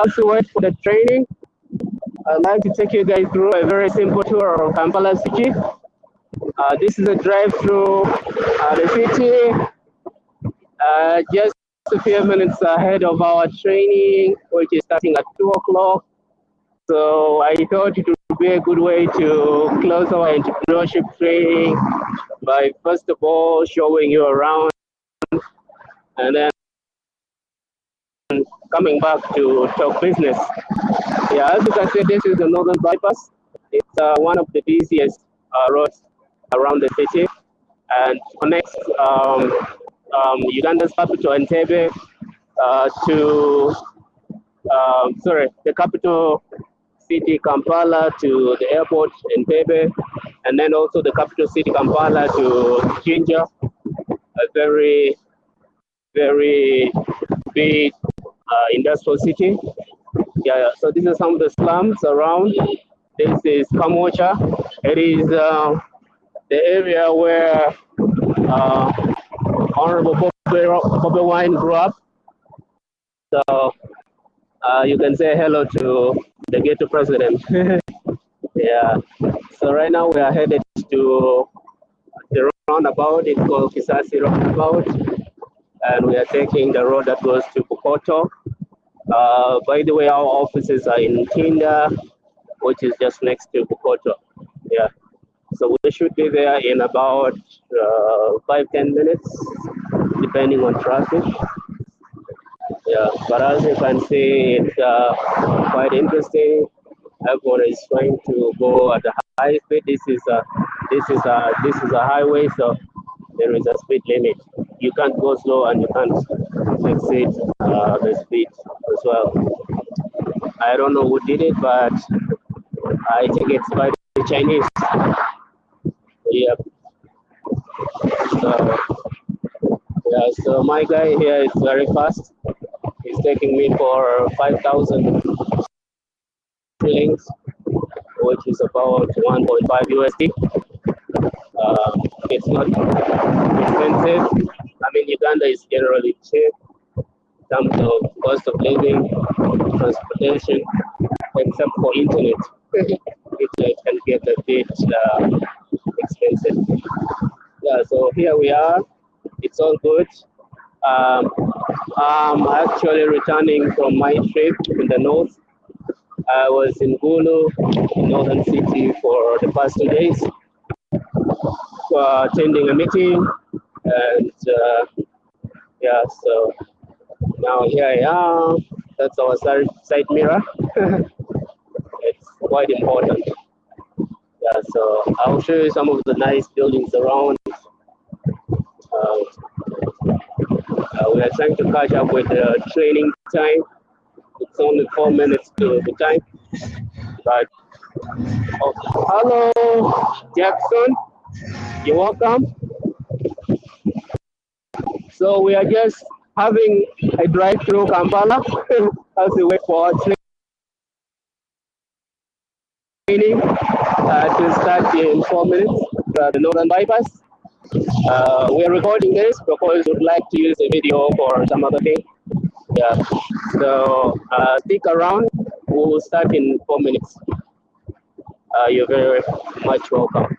As we wait for the training, I'd like to take you guys through a very simple tour of Kampala city. This is a drive through the city, just a few minutes ahead of our training, which is starting at 2 o'clock. So I thought it would be a good way to close our entrepreneurship training by first of all showing you around and then coming back to talk business. Yeah, as you can see, this is the Northern Bypass. It's one of the busiest roads around the city and connects Uganda's capital Entebbe to the capital city Kampala to the airport Entebbe, and then also the capital city Kampala to Jinja, a very, very big industrial city. Yeah, so these are some of the slums around. This is Kamocha. It is the area where Honorable Bobby Wine grew up. So you can say hello to the ghetto president. Yeah. So right now we are headed to the roundabout. It's called Kisasi roundabout, and we are taking the road that goes to Bukoto. By the way, our offices are in Tinda, which is just next to Bukoto. Yeah. So we should be there in about 5-10 minutes, depending on traffic. Yeah, but as you can see, it's quite interesting. Everyone is trying to go at a high speed. This is a highway, so there is a speed limit. You can't go slow and you can't exceed the speed as well. I don't know who did it, but I think it's by the Chinese. Yep. So yeah, so my guy here is very fast. He's taking me for 5,000 shillings, which is about 1.5 USD. It's not expensive. I mean, Uganda is generally cheap in terms of cost of living, transportation, except for internet. Internet can get a bit expensive. Yeah, so here we are. It's all good. I'm actually returning from my trip in the north. I was in Gulu, northern city, for the past 2 days, attending a meeting, and yeah, so now here I am. That's our side mirror. It's quite important. Yeah, so I'll show you some of the nice buildings around. We are trying to catch up with the training time. It's only 4 minutes to the time. But hello, Jackson. You're welcome. So we are just having a drive through Kampala as we wait for our training to start in 4 minutes. The Northern Bypass. We are recording this because we'd like to use a video for some other thing. Yeah. So stick around. We'll start in 4 minutes. You're very much welcome.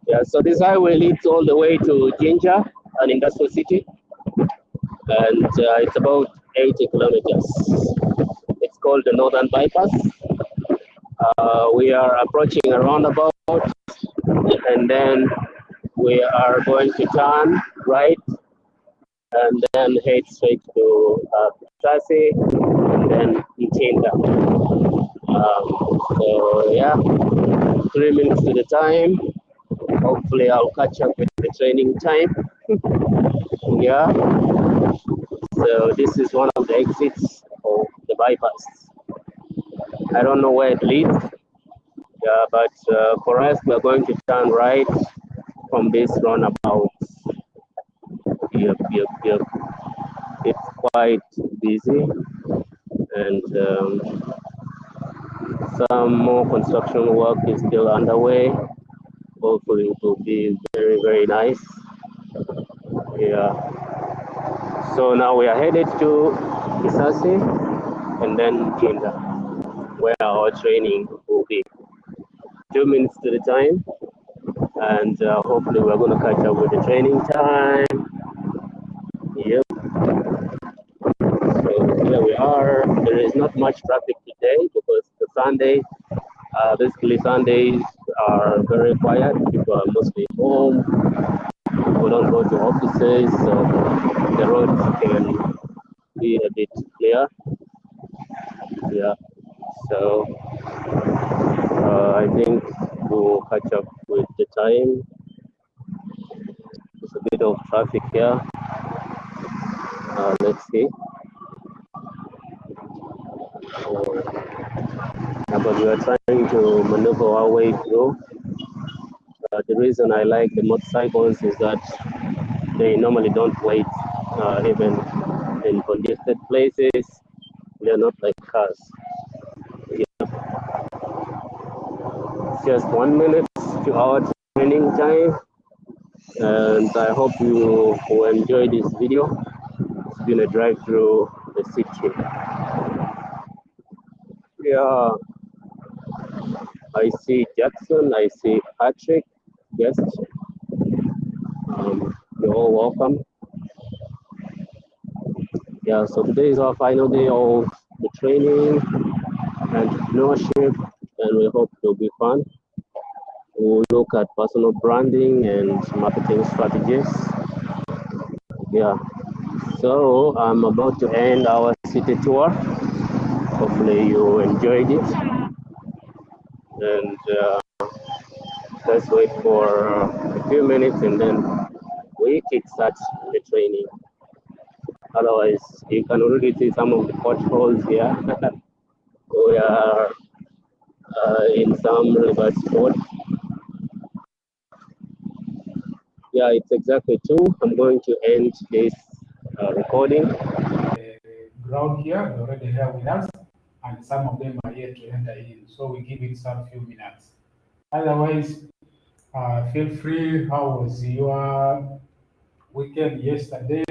Yeah. So this highway leads all the way to Jinja, an industrial city, and it's about 80 kilometers. It's called the Northern Bypass. We are approaching a roundabout, and then we are going to turn right and then head straight to Kisasi and then Itinda. So yeah, 3 minutes to the time. Hopefully I'll catch up with the training time. Yeah. So this is one of the exits of the bypass. I don't know where it leads. Yeah, but for us, we're going to turn right from this roundabout. Yep. It's quite busy, and some more construction work is still underway. Hopefully, it will be very, very nice. Yeah. So now we are headed to Kisasi, and then Kinda, where our training will be. 2 minutes to the time, and hopefully we're going to catch up with the training time. Yep. So here we are. There is not much traffic today because the Sunday, basically Sundays are very quiet. People are mostly home. People don't go to offices, so the roads can be a bit clear. Yeah. So I think we'll catch up with the time. There's a bit of traffic here. Let's see. But we are trying to maneuver our way through. The reason I like the motorcycles is that they normally don't wait, even in congested places. They're not like cars. Yeah. It's just 1 minute to our training time, and I hope you will enjoy this video. It's been a drive through the city. Yeah, I see Jackson, I see Patrick. Yes, you're all welcome. Yeah, so today is our final day of the training, entrepreneurship, and we hope it'll be fun. We'll look at personal branding and marketing strategies. Yeah, so I'm about to end our city tour. Hopefully you enjoyed it, and let's wait for a few minutes and then we kickstart the training. Otherwise, you can already see some of the potholes here. We are in some river spot. Yeah, it's exactly 2. I'm going to end this recording. Ground here, they're already here with us, and some of them are yet to enter in. So we give it some few minutes. Otherwise, feel free. How was your weekend yesterday?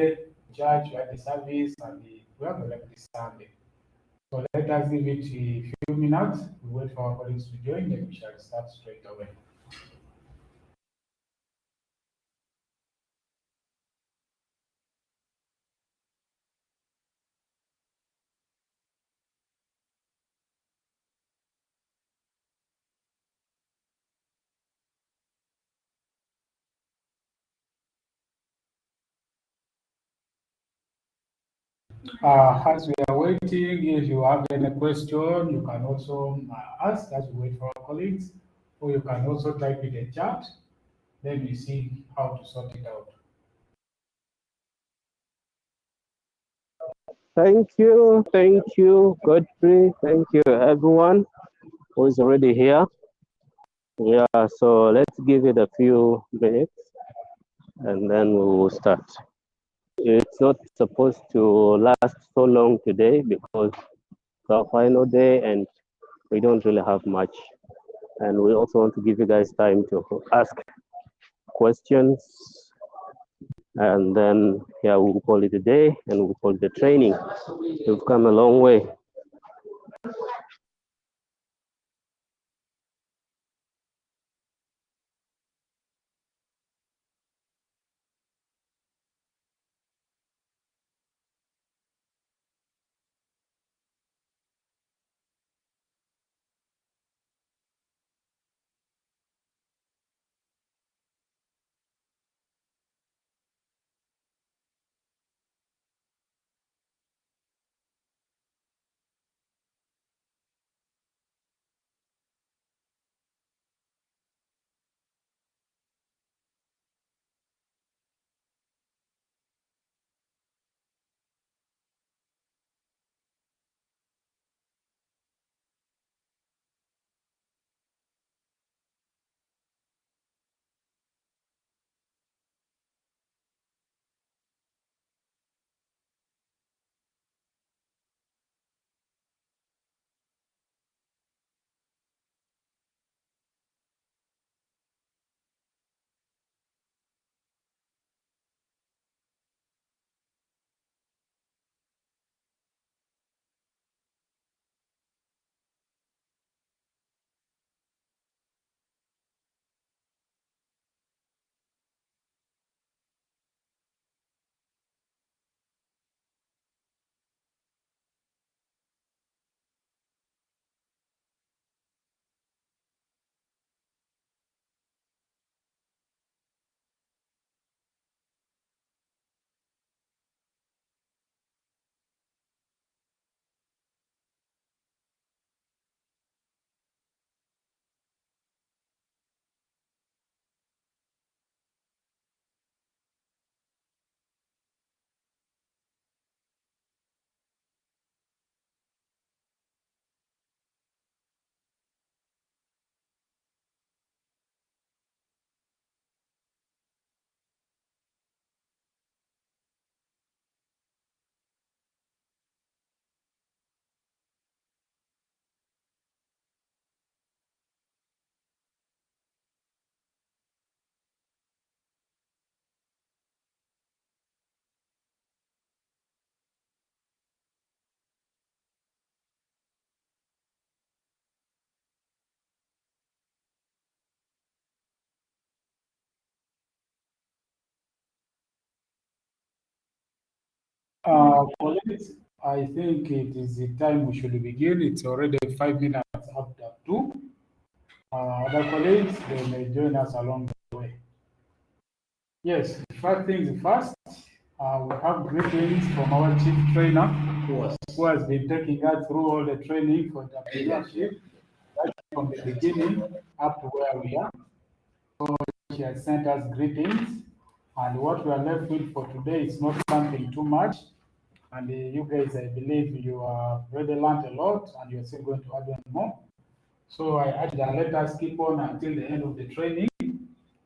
Church, we had the service, and we have like this Sunday. So let us give it a few minutes. We wait for our colleagues to join, then we shall start straight away. As we are waiting, if you have any question, you can also ask as we wait for our colleagues, or you can also type in the chat. Then we see how to sort it out. Thank you, Godfrey. Thank you, everyone who is already here. Yeah, so let's give it a few minutes and then we will start. It's not supposed to last so long today because it's our final day and we don't really have much. And we also want to give you guys time to ask questions. And then, yeah, we'll call it a day and we'll call it a training. We've come a long way. Colleagues, I think it is the time we should begin. It's already 5 minutes after 2. Other colleagues, they may join us along the way. Yes, first things first, we have greetings from our chief trainer who has been taking us through all the training for entrepreneurship, right from the beginning up to where we are. So she has sent us greetings, and what we are left with for today is not something too much. And you guys, I believe you have already learned a lot, and you're still going to add on more. So I urge that let us keep on until the end of the training,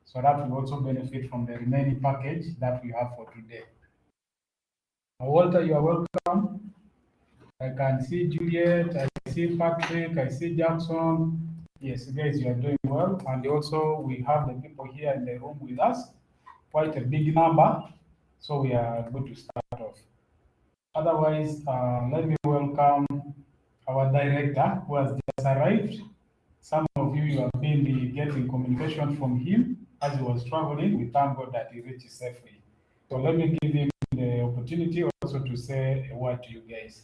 so that we also benefit from the remaining package that we have for today. Walter, you are welcome. I can see Juliet, I see Patrick, I see Jackson. Yes, guys, you are doing well. And also, we have the people here in the room with us, quite a big number. So we are good to start off. Otherwise, let me welcome our director who has just arrived. Some of you have been getting communication from him as he was traveling. We thank God that he reached safely. So let me give him the opportunity also to say a word to you guys.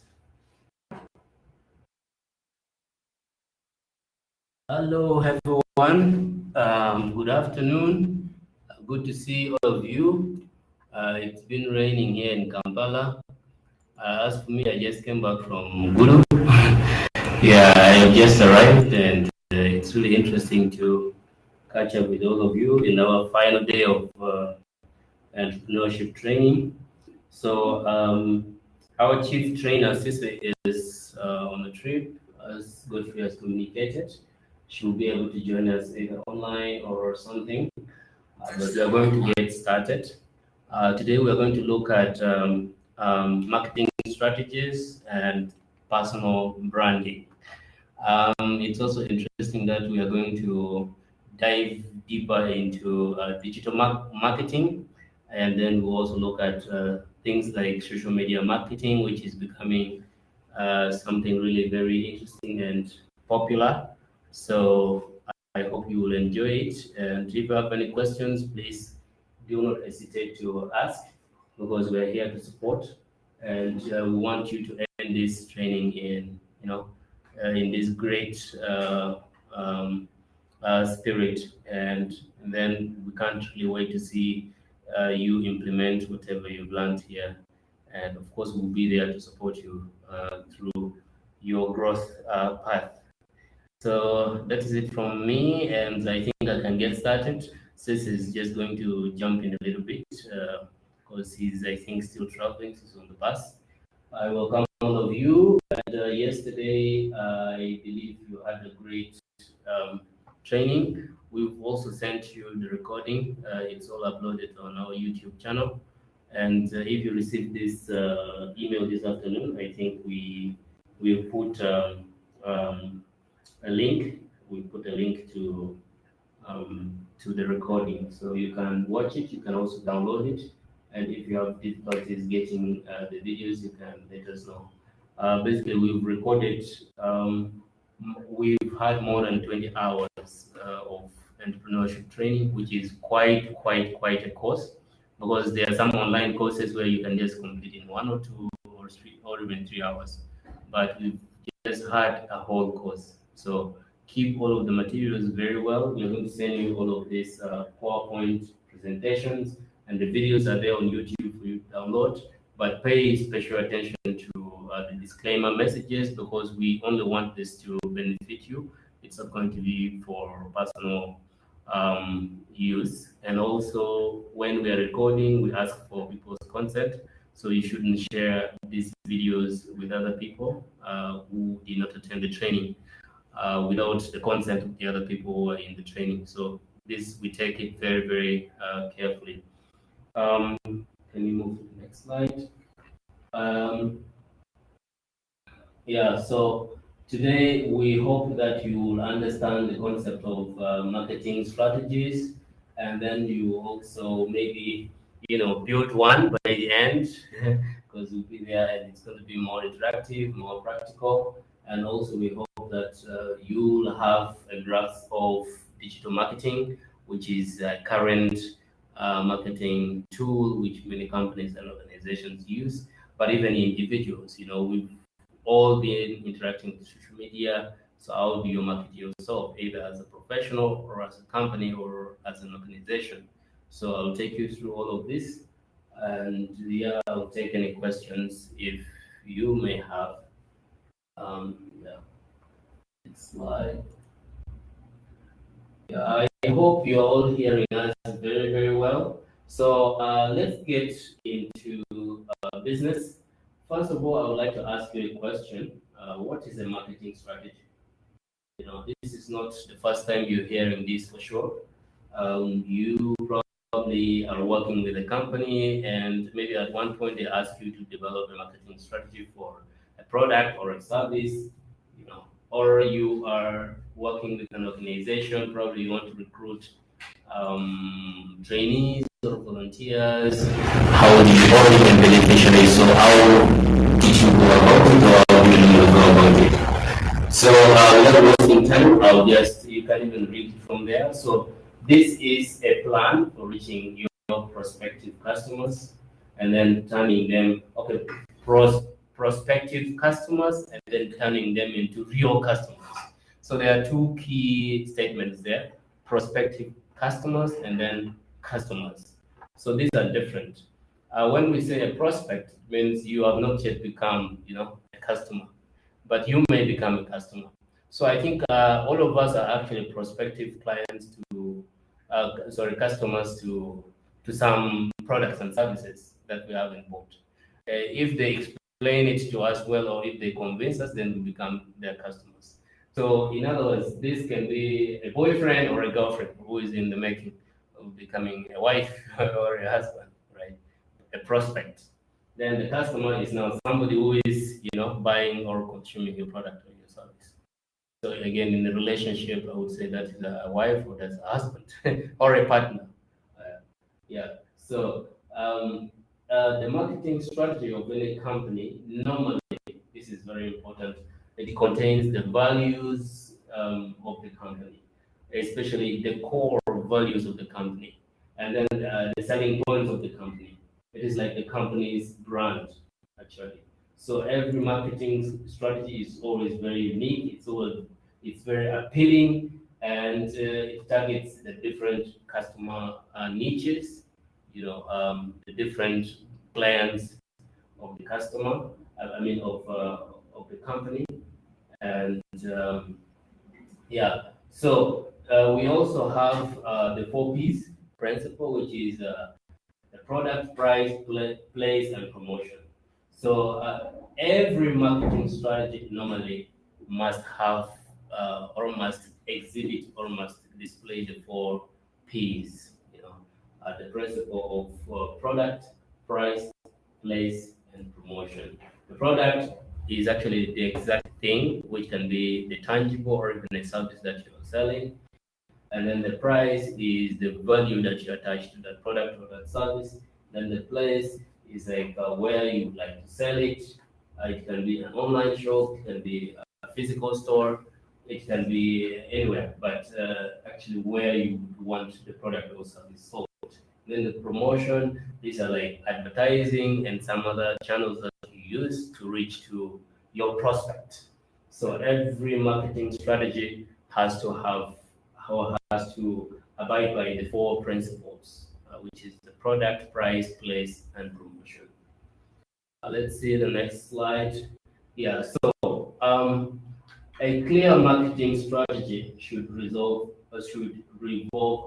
Hello, everyone. Good afternoon. Good to see all of you. It's been raining here in Kampala. As for me, I just came back from Gulu. Yeah, I have just arrived, and it's really interesting to catch up with all of you in our final day of entrepreneurship training. So, our chief trainer, Sisse, is on a trip, as Godfrey has communicated. She will be able to join us either online or something, but we are going to get started. Today, we are going to look at marketing strategies and personal branding. It's also interesting that we are going to dive deeper into digital marketing, and then we'll also look at things like social media marketing, which is becoming something really very interesting and popular. So I hope you will enjoy it. And if you have any questions, please do not hesitate to ask, because we're here to support, and we want you to end this training in, in this great spirit, and then we can't really wait to see you implement whatever you've learned here. And of course, we'll be there to support you through your growth path. So that is it from me, and I think I can get started. Sis is just going to jump in a little bit because he's, I think, still traveling. He's on the bus. I welcome all of you. And yesterday, I believe you had a great training. We've also sent you the recording. It's all uploaded on our YouTube channel. And if you received this email this afternoon, I think we put a link. We put a link to the recording, so you can watch it. You can also download it, and if you have difficulties getting the videos, you can let us know. Basically, we've recorded. We've had more than 20 hours of entrepreneurship training, which is quite a course, because there are some online courses where you can just complete in 1 or 2 or 3 or even 3 hours, but we've just had a whole course. So keep all of the materials very well. We're going to send you all of these PowerPoint presentations, and the videos are there on YouTube for you to download. But pay special attention to the disclaimer messages, because we only want this to benefit you. It's not going to be for personal use. And also, when we are recording, we ask for people's consent. So you shouldn't share these videos with other people who did not attend the training without the consent of the other people who are in the training. So this, we take it very carefully. Can you move to the next slide? Yeah, so today we hope that you will understand the concept of marketing strategies, and then you also maybe build one by the end, because we'll be there and it's going to be more interactive, more practical. And also we hope that you'll have a grasp of digital marketing, which is a current marketing tool which many companies and organizations use. but even individuals, we've all been interacting with social media. So how do you market yourself, either as a professional or as a company or as an organization? So I'll take you through all of this, and yeah, I'll take any questions if you may have. Yeah, next slide. Yeah, I hope you're all hearing us very, very well. So let's get into business. First of all, I would like to ask you a question. What is a marketing strategy? This is not the first time you're hearing this for sure. You probably are working with a company, and maybe at one point they ask you to develop a marketing strategy for a product or a service, or you are working with an organization, probably you want to recruit trainees or volunteers. How do you orient beneficiaries? So how did you go about it, or how will you go about it? So without wasting time, you can even read it from there. So this is a plan for reaching your prospective customers and then turning them, prospective customers and then turning them into real customers. So there are two key statements there: prospective customers and then customers. So these are different. When we say a prospect, it means you have not yet become, a customer, but you may become a customer. So I think all of us are actually prospective clients customers to some products and services that we have bought. If they explain it to us well, or if they convince us, then we become their customers. So in other words, this can be a boyfriend or a girlfriend who is in the making of becoming a wife or a husband, right? A prospect. Then the customer is now somebody who is, buying or consuming your product or your service. So again, in the relationship, I would say that is a wife or that's a husband or a partner. So the marketing strategy of any company, normally, this is very important, it contains the values of the company, especially the core values of the company, and then the selling points of the company. It is like the company's brand, actually. So every marketing strategy is always very unique. It's very appealing, and it targets the different customer niches, the different plans of the customer. Of the company, and So we also have the 4Ps principle, which is the product, price, place, and promotion. So every marketing strategy normally must have or must exhibit or must display the 4Ps. The principle of product, price, place, and promotion. The product is actually the exact thing, which can be the tangible or even a service that you're selling. And then the price is the value that you attach to that product or that service. Then the place is like where you would like to sell it. It can be an online shop, it can be a physical store, it can be anywhere, but actually where you would want the product or service sold. Then the promotion, these are like advertising and some other channels that you use to reach to your prospect. So every marketing strategy has to abide by the 4 principles, which is the product, price, place, and promotion. Let's see the next slide. So a clear marketing strategy should revolve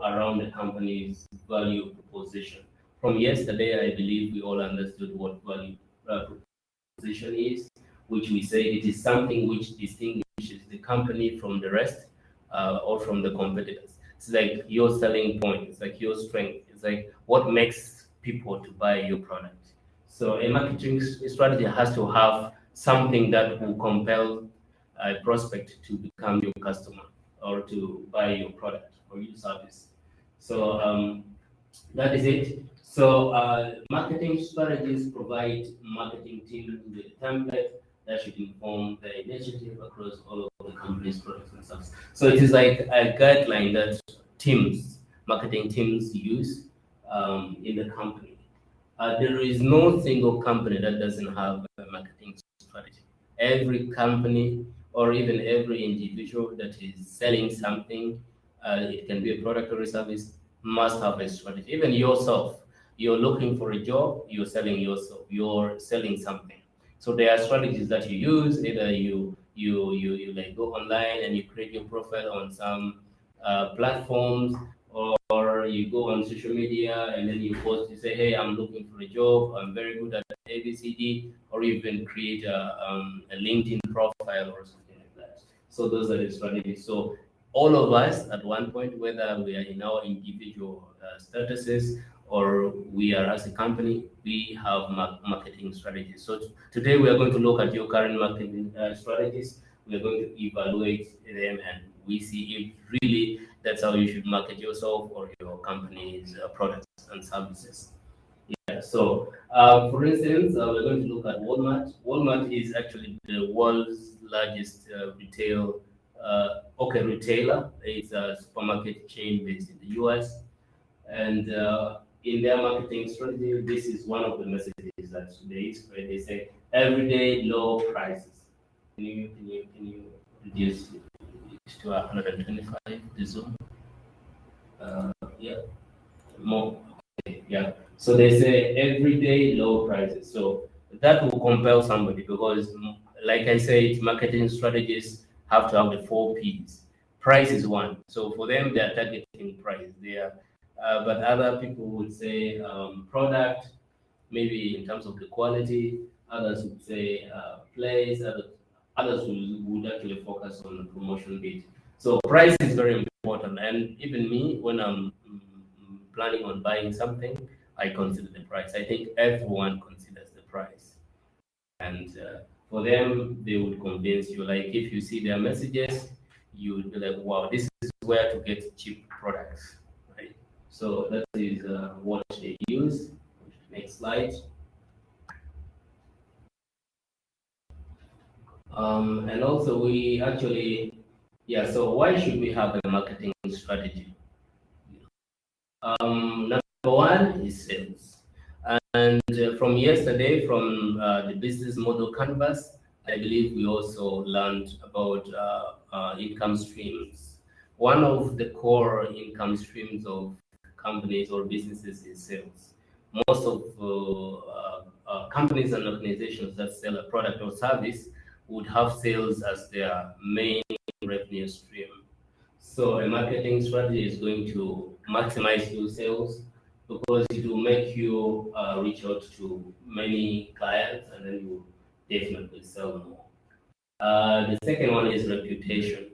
around the company's value proposition. From yesterday, I believe we all understood what value proposition is, which we say it is something which distinguishes the company from the rest or from the competitors. It's like your selling point, it's like your strength, it's like what makes people to buy your product. So a marketing strategy has to have something that will compel a prospect to become your customer or to buy your product or your service. So that is it. So marketing strategies provide marketing teams with a template that should inform the initiative across all of the company's products and services. So it is like a guideline that marketing teams use in the company. There is no single company that doesn't have a marketing strategy. Every company or even every individual that is selling something, it can be a product or a service, must have a strategy. Even yourself, you're looking for a job, you're selling yourself, you're selling something. So there are strategies that you use. Either you like go online and you create your profile on some platforms, or you go on social media and then you post, you say, hey, I'm looking for a job, I'm very good at ABCD, or you even create a LinkedIn profile or something like that. So those are the strategies. So all of us at one point, whether we are in our individual statuses or we are as a company, we have marketing strategies. So today we are going to look at your current marketing strategies. We are going to evaluate them and we see if really that's how you should market yourself or your company's products and services. Yeah. So, for instance, we're going to look at Walmart. Walmart is actually the world's largest retailer. It's a supermarket chain based in the US, and in their marketing strategy, this is one of the messages that they spread. They say everyday low prices. Can you reduce it to 125? The Zoom. Yeah, more. Okay, yeah. So they say everyday low prices. So that will compel somebody because, like I said, marketing strategists have to have the 4 Ps. Price is one. So for them, they are targeting price. But other people would say product, maybe in terms of the quality. Others would say place. Others would actually focus on the promotion bit. So price is very important. And even me, when I'm planning on buying something, I consider the price. I think everyone considers the price. And for them, they would convince you. Like if you see their messages, you would be like, wow, this is where to get cheap products, right? So that is what they use. Next slide. And also we actually, yeah, so why should we have a marketing strategy? Number one is sales. And from yesterday, from the business model canvas, I believe we also learned about income streams. One of the core income streams of companies or businesses is sales. Most of companies and organizations that sell a product or service would have sales as their main revenue stream. So a marketing strategy is going to maximize your sales because it will make you reach out to many clients and then you definitely sell more. The second one is reputation.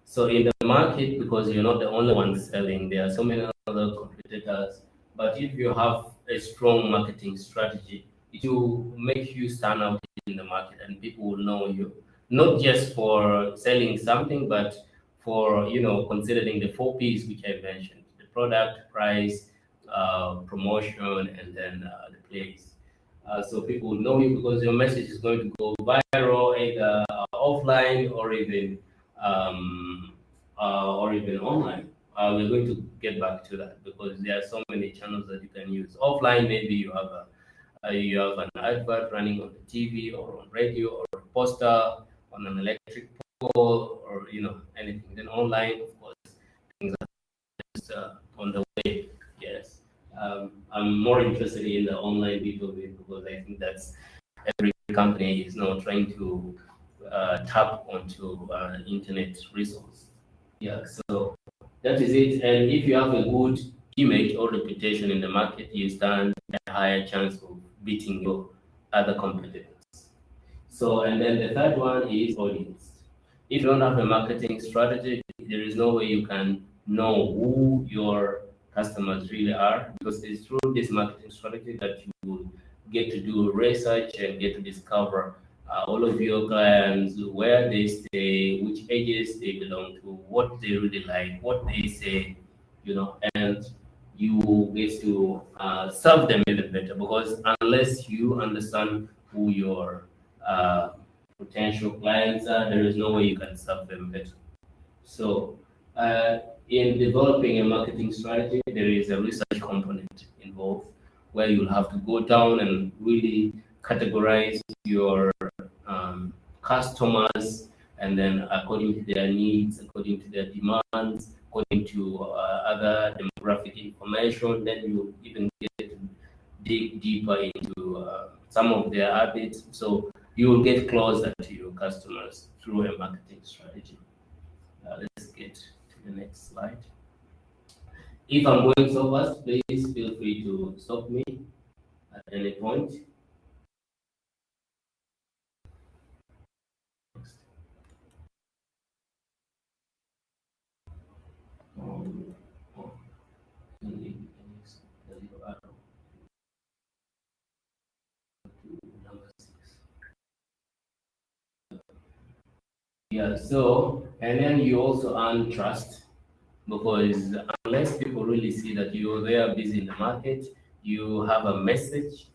So in the market, because you're not the only one selling, there are so many other competitors. But if you have a strong marketing strategy, it will make you stand out in the market and people will know you, not just for selling something, but for considering the 4 Ps which I mentioned: the product, price, promotion, and then the place. So people will know you because your message is going to go viral, either offline or even online. We're going to get back to that because there are so many channels that you can use. Offline, maybe you have an advert running on the TV or on radio or a poster on an electric pole or anything. Then online, of course, things are just on the way. Yes, I'm more interested in the online bit of it because I think that's every company is now trying to tap onto internet resource. Yeah, so that is it. And if you have a good image or reputation in the market, you stand a higher chance of beating your other competitors. So, and then the third one is audience. If you don't have a marketing strategy, there is no way you can know who your customers really are, because it's through this marketing strategy that you will get to do research and get to discover all of your clients, where they stay, which ages they belong to, what they really like, what they say, and you get to serve them even better, because unless you understand who your potential clients are, there is no way you can serve them better. So in developing a marketing strategy, there is a research component involved. where you'll have to go down and really categorize your customers, and then according to their needs, according to their demands, according to other demographic information, then you even get to dig deeper into some of their habits. So you will get closer to your customers through a marketing strategy. Let's get to the next slide. If I'm going so fast, please feel free to stop me at any point. Next. Number 6. Yeah, so, and then you also earn trust, because unless people really see that you're there busy in the market, you have a message,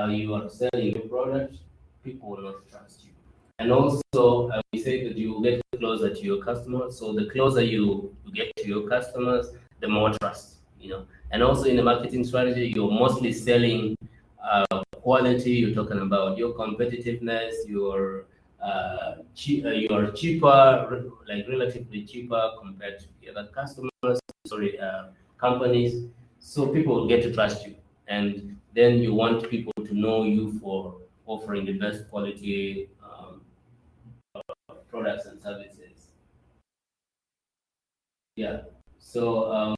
you are selling your product, people will not trust you. And also, we say that you get closer to your customers. So the closer you get to your customers, the more trust, you know. And also in the marketing strategy, you're mostly selling quality. You're talking about your competitiveness, your you are cheaper, like relatively cheaper compared to the other customers, companies. So people will get to trust you, and then you want people to know you for offering the best quality products and services. Yeah. So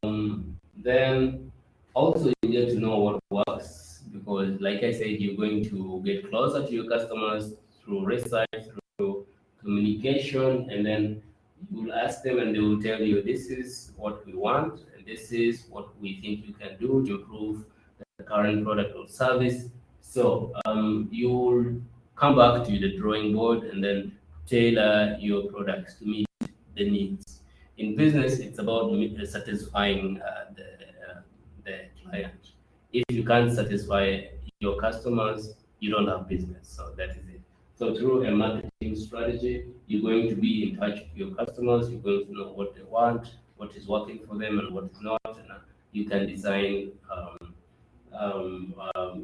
then also you get to know what works, because like I said, you're going to get closer to your customers through research, through communication, and then you will ask them and they will tell you, this is what we want and this is what we think you can do to improve the current product or service. So you will come back to the drawing board and then tailor your products to meet the needs. In business, it's about satisfying the client. If you can't satisfy your customers, you don't have business. So that is it. So through a marketing strategy, you're going to be in touch with your customers. You're going to know what they want, what is working for them, and what is not. And you can design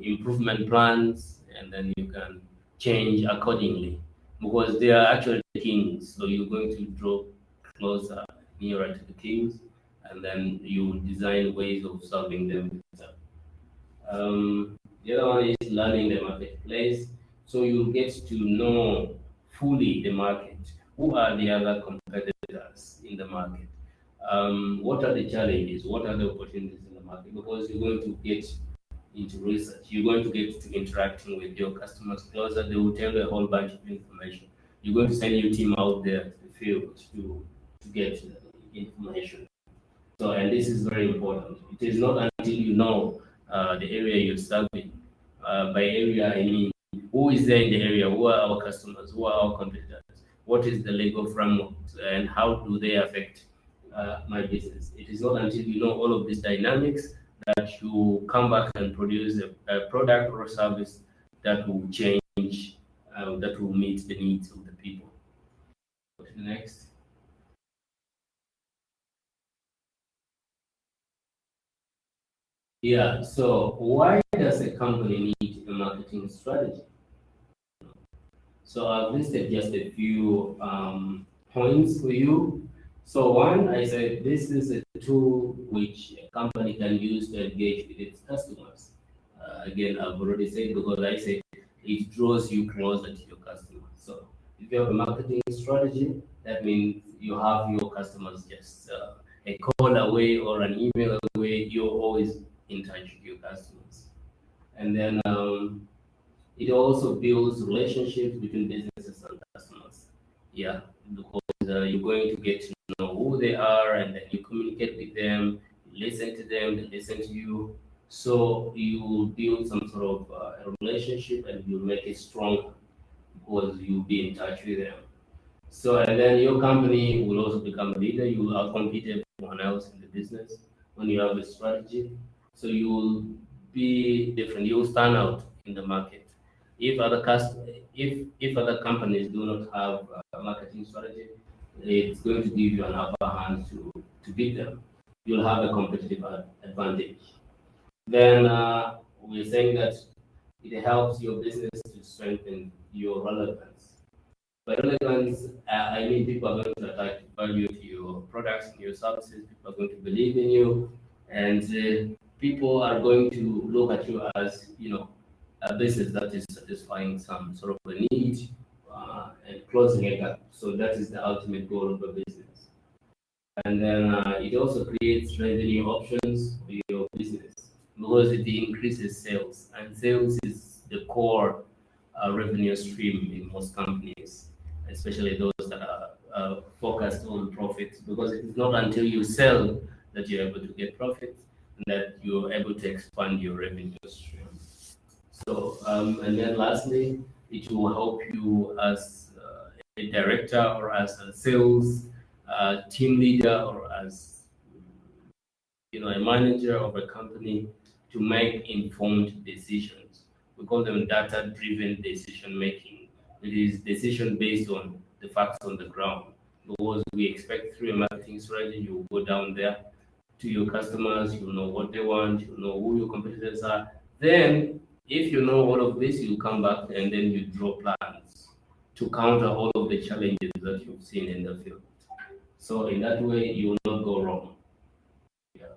improvement plans, and then you can change accordingly, because they are actually the kings. So you're going to draw closer, nearer to the kings, and then you design ways of solving them. The other one is learning the marketplace. So you get to know fully the market. Who are the other competitors in the market? What are the challenges? What are the opportunities in the market? Because you're going to get into research. You're going to get to interacting with your customers closer. They will tell you a whole bunch of information. You're going to send your team out there to the field to get information. So, and this is very important. It is not until you know the area you're serving. By area, I mean who is there in the area, who are our customers, who are our competitors, what is the legal framework, and how do they affect my business. It is not until you know all of these dynamics that you come back and produce a product or a service that will change, that will meet the needs of the people. Go to the next. Yeah, so why does a company need a marketing strategy? So I've listed just a few points for you. So one, I said this is a tool which a company can use to engage with its customers. Again, I've already said, because I said it draws you closer to your customers. So if you have a marketing strategy, that means you have your customers just a call away or an email away. You're always in touch with your customers. And then it also builds relationships between businesses and customers. Yeah, because you're going to get to know who they are, and then you communicate with them, you listen to them, they listen to you. So you build some sort of a relationship, and you make it stronger because you'll be in touch with them. So, and then your company will also become a leader. You will outcompete everyone else in the business when you have a strategy. So you will be different. You will stand out in the market. If if other companies do not have a marketing strategy, it's going to give you an upper hand to beat them. You'll have a competitive advantage. Then we're saying that it helps your business to strengthen your relevance. By relevance, I mean people are going to attach value to your products and your services. People are going to believe in you, and people are going to look at you as, you know, a business that is satisfying some sort of a need and closing a gap. So that is the ultimate goal of a business. And then it also creates revenue options for your business because it increases sales, and sales is the core revenue stream in most companies, especially those that are focused on profits, because it is not until you sell that you're able to get profits and that you're able to expand your revenue stream. So, and then lastly, it will help you as a director or as a sales team leader or as, you know, a manager of a company to make informed decisions. We call them data-driven decision making. It is decision based on the facts on the ground. Because we expect through a marketing strategy, you go down there to your customers, you know what they want, you know who your competitors are. Then, if you know all of this, you come back and then you draw plans to counter all of the challenges that you've seen in the field. So in that way, you will not go wrong. Yeah.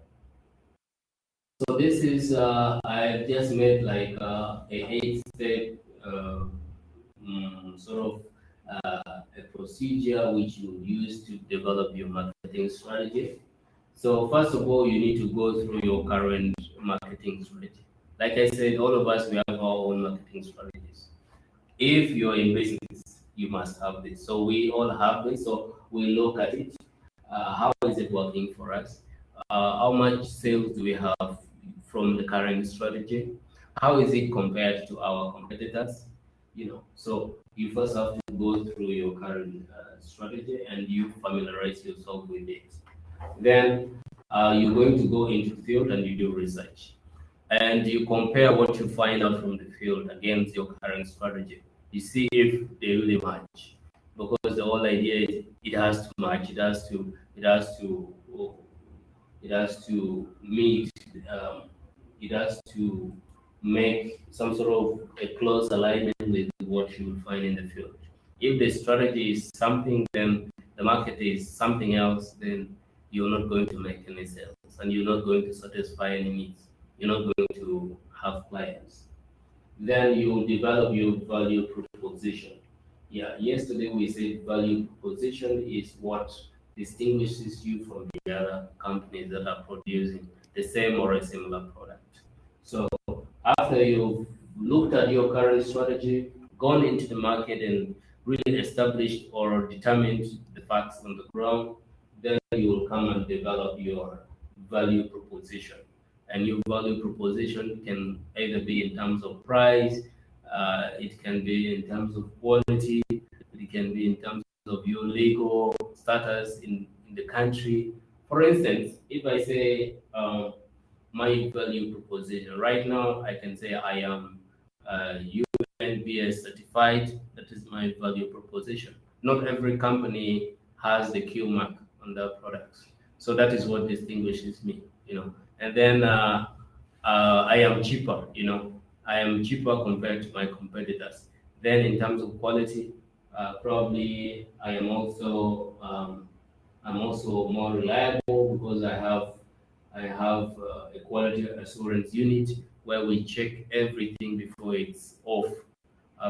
So this is, I just made like a 8-step sort of a procedure which you use to develop your marketing strategy. So first of all, you need to go through your current marketing strategy. Like I said, all of us, we have our own marketing strategies. If you're in business, you must have this. So we all have this. So we look at it. How is it working for us? How much sales do we have from the current strategy? How is it compared to our competitors? You know, so you first have to go through your current strategy and you familiarize yourself with it. Then you're going to go into the field and you do research. And you compare what you find out from the field against your current strategy. You see if they really match. Because the whole idea is it has to match, it has to meet, it has to make some sort of a close alignment with what you will find in the field. If the strategy is something, then the market is something else, then you're not going to make any sales and you're not going to satisfy any needs. You're not going to have clients. Then you develop your value proposition. Yeah, yesterday we said value proposition is what distinguishes you from the other companies that are producing the same or a similar product. So after you've looked at your current strategy, gone into the market and really established or determined the facts on the ground, then you will come and develop your value proposition. And your value proposition can either be in terms of price, it can be in terms of quality, it can be in terms of your legal status in the country. For instance, if I say my value proposition, right now I can say I am UNBS certified. That is my value proposition. Not every company has the Q mark on their products. So that is what distinguishes me, you know. And then I am cheaper, you know. I am cheaper compared to my competitors. Then in terms of quality, probably I am also I'm also more reliable because I have a quality assurance unit where we check everything before it's off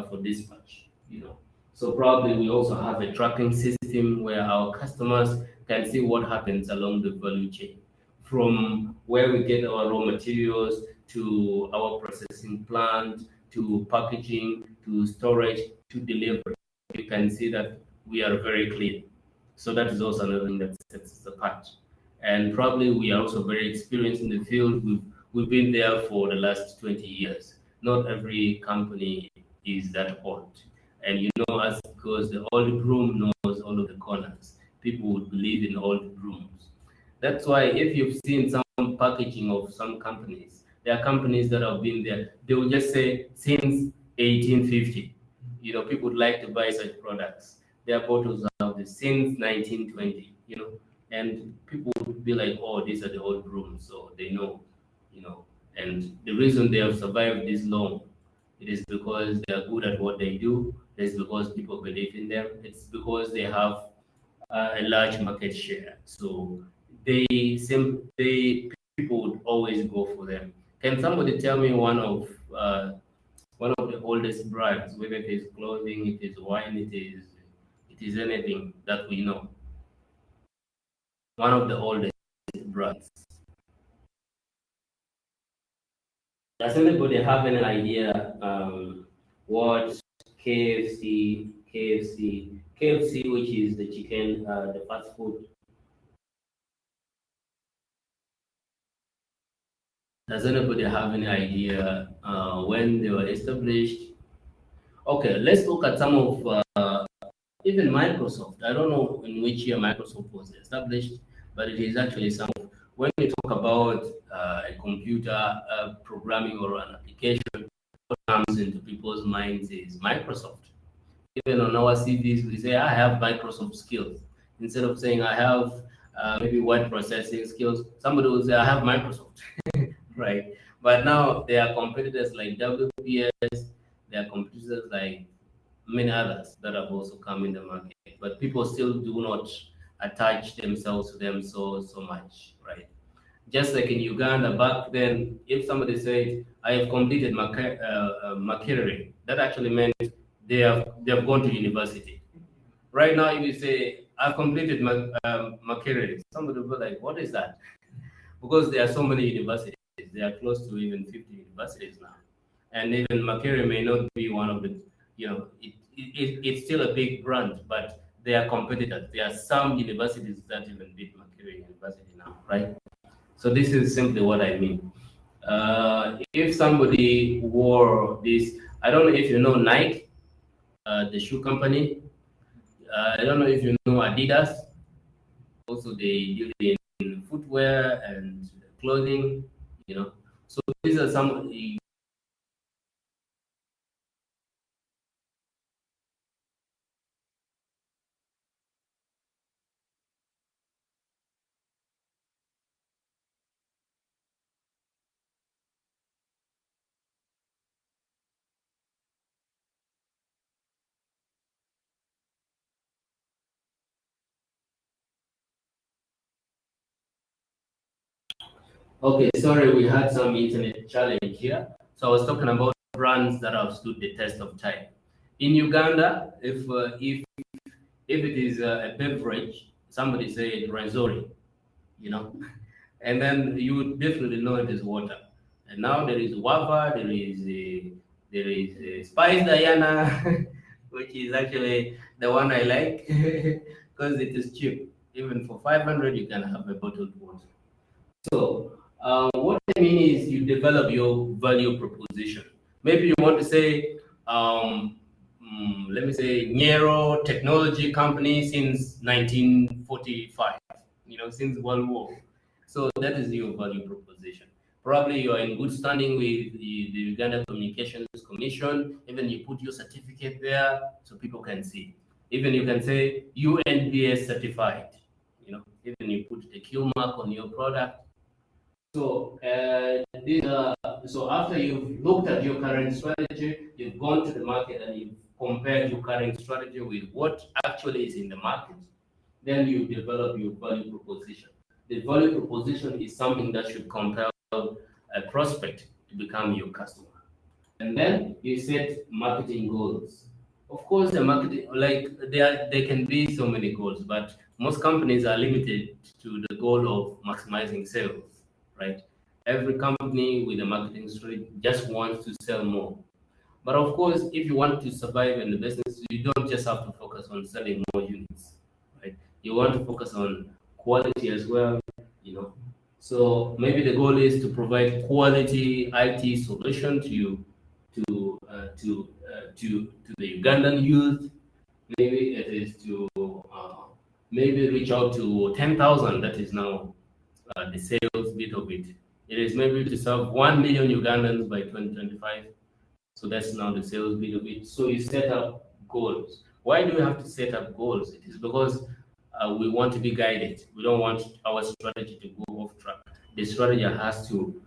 for dispatch, you know. So probably we also have a tracking system where our customers can see what happens along the value chain, from where we get our raw materials to our processing plant to packaging to storage to delivery. You can see that we are very clean. So that is also another thing that sets us apart. And probably we are also very experienced in the field. We've been there for the last 20 years. Not every company is that old. And you know us because the old broom knows all of the corners. People would believe in old brooms. That's why if you've seen some packaging of some companies, there are companies that have been there. They will just say since 1850. You know, people would like to buy such products. Their bottles have this since 1920. And people would be like, oh, these are the old brooms, so they know, And the reason they have survived this long, it is because they are good at what they do. It's because people believe in them. It's because they have a large market share. So they people would always go for them. Can somebody tell me one of the oldest brands, whether it is clothing, it is wine, it is anything that we know? One of the oldest brands. Does anybody have any idea what KFC, which is the chicken, the fast food? Does anybody have any idea when they were established? Okay, let's look at some of even Microsoft. I don't know in which year Microsoft was established, but it is actually some. When we talk about a computer programming or an application, what comes into people's minds is Microsoft. Even on our CVs, we say, I have Microsoft skills. Instead of saying, I have maybe word processing skills, somebody will say, I have Microsoft, right? But now there are competitors like WPS, there are competitors like many others that have also come in the market, but people still do not attach themselves to them so much, right? Just like in Uganda back then, if somebody said, "I have completed Makerere," that actually meant they have gone to university. Right now, if you say, "I've completed Makerere," somebody will be like, "What is that?" Because there are so many universities. There are close to even 50 universities now, and even Makerere may not be one of the, it's still a big brand, but they are competitors. There are some universities that even beat Makerere University now, right? So this is simply what I mean. If somebody wore this, I don't know if you know Nike, the shoe company. I don't know if you know Adidas. Also, they deal in footwear and clothing. So these are some. Okay, sorry, we had some internet challenge here. So I was talking about brands that have stood the test of time. In Uganda, if it is a beverage, somebody say Renzori, you know, and then you would definitely know it is water. And now there is Wava, there is Spice Diana, which is actually the one I like because it is cheap. Even for 500, you can have a bottled water. So what I mean is you develop your value proposition. Maybe you want to say, let me say, Nero Technology Company since 1945, since World War. So that is your value proposition. Probably you are in good standing with the Uganda Communications Commission. Even you put your certificate there so people can see. Even you can say UNBS certified. Even you put a Q mark on your product. So so after you've looked at your current strategy, you've gone to the market and you've compared your current strategy with what actually is in the market, then you develop your value proposition. The value proposition is something that should compel a prospect to become your customer. And then you set marketing goals. Of course, the marketing, like there can be so many goals, but most companies are limited to the goal of maximizing sales, right? Every company with a marketing strategy just wants to sell more. But of course, if you want to survive in the business, you don't just have to focus on selling more units, right? You want to focus on quality as well, you know. So maybe the goal is to provide quality IT solution to you, to the Ugandan youth. Maybe it is to maybe reach out to 10,000. That is now the sales bit of it. It is maybe to serve 1 million Ugandans by 2025. So that's now the sales bit of it. So you set up goals. Why do we have to set up goals? It is because we want to be guided. We don't want our strategy to go off track. The strategy has to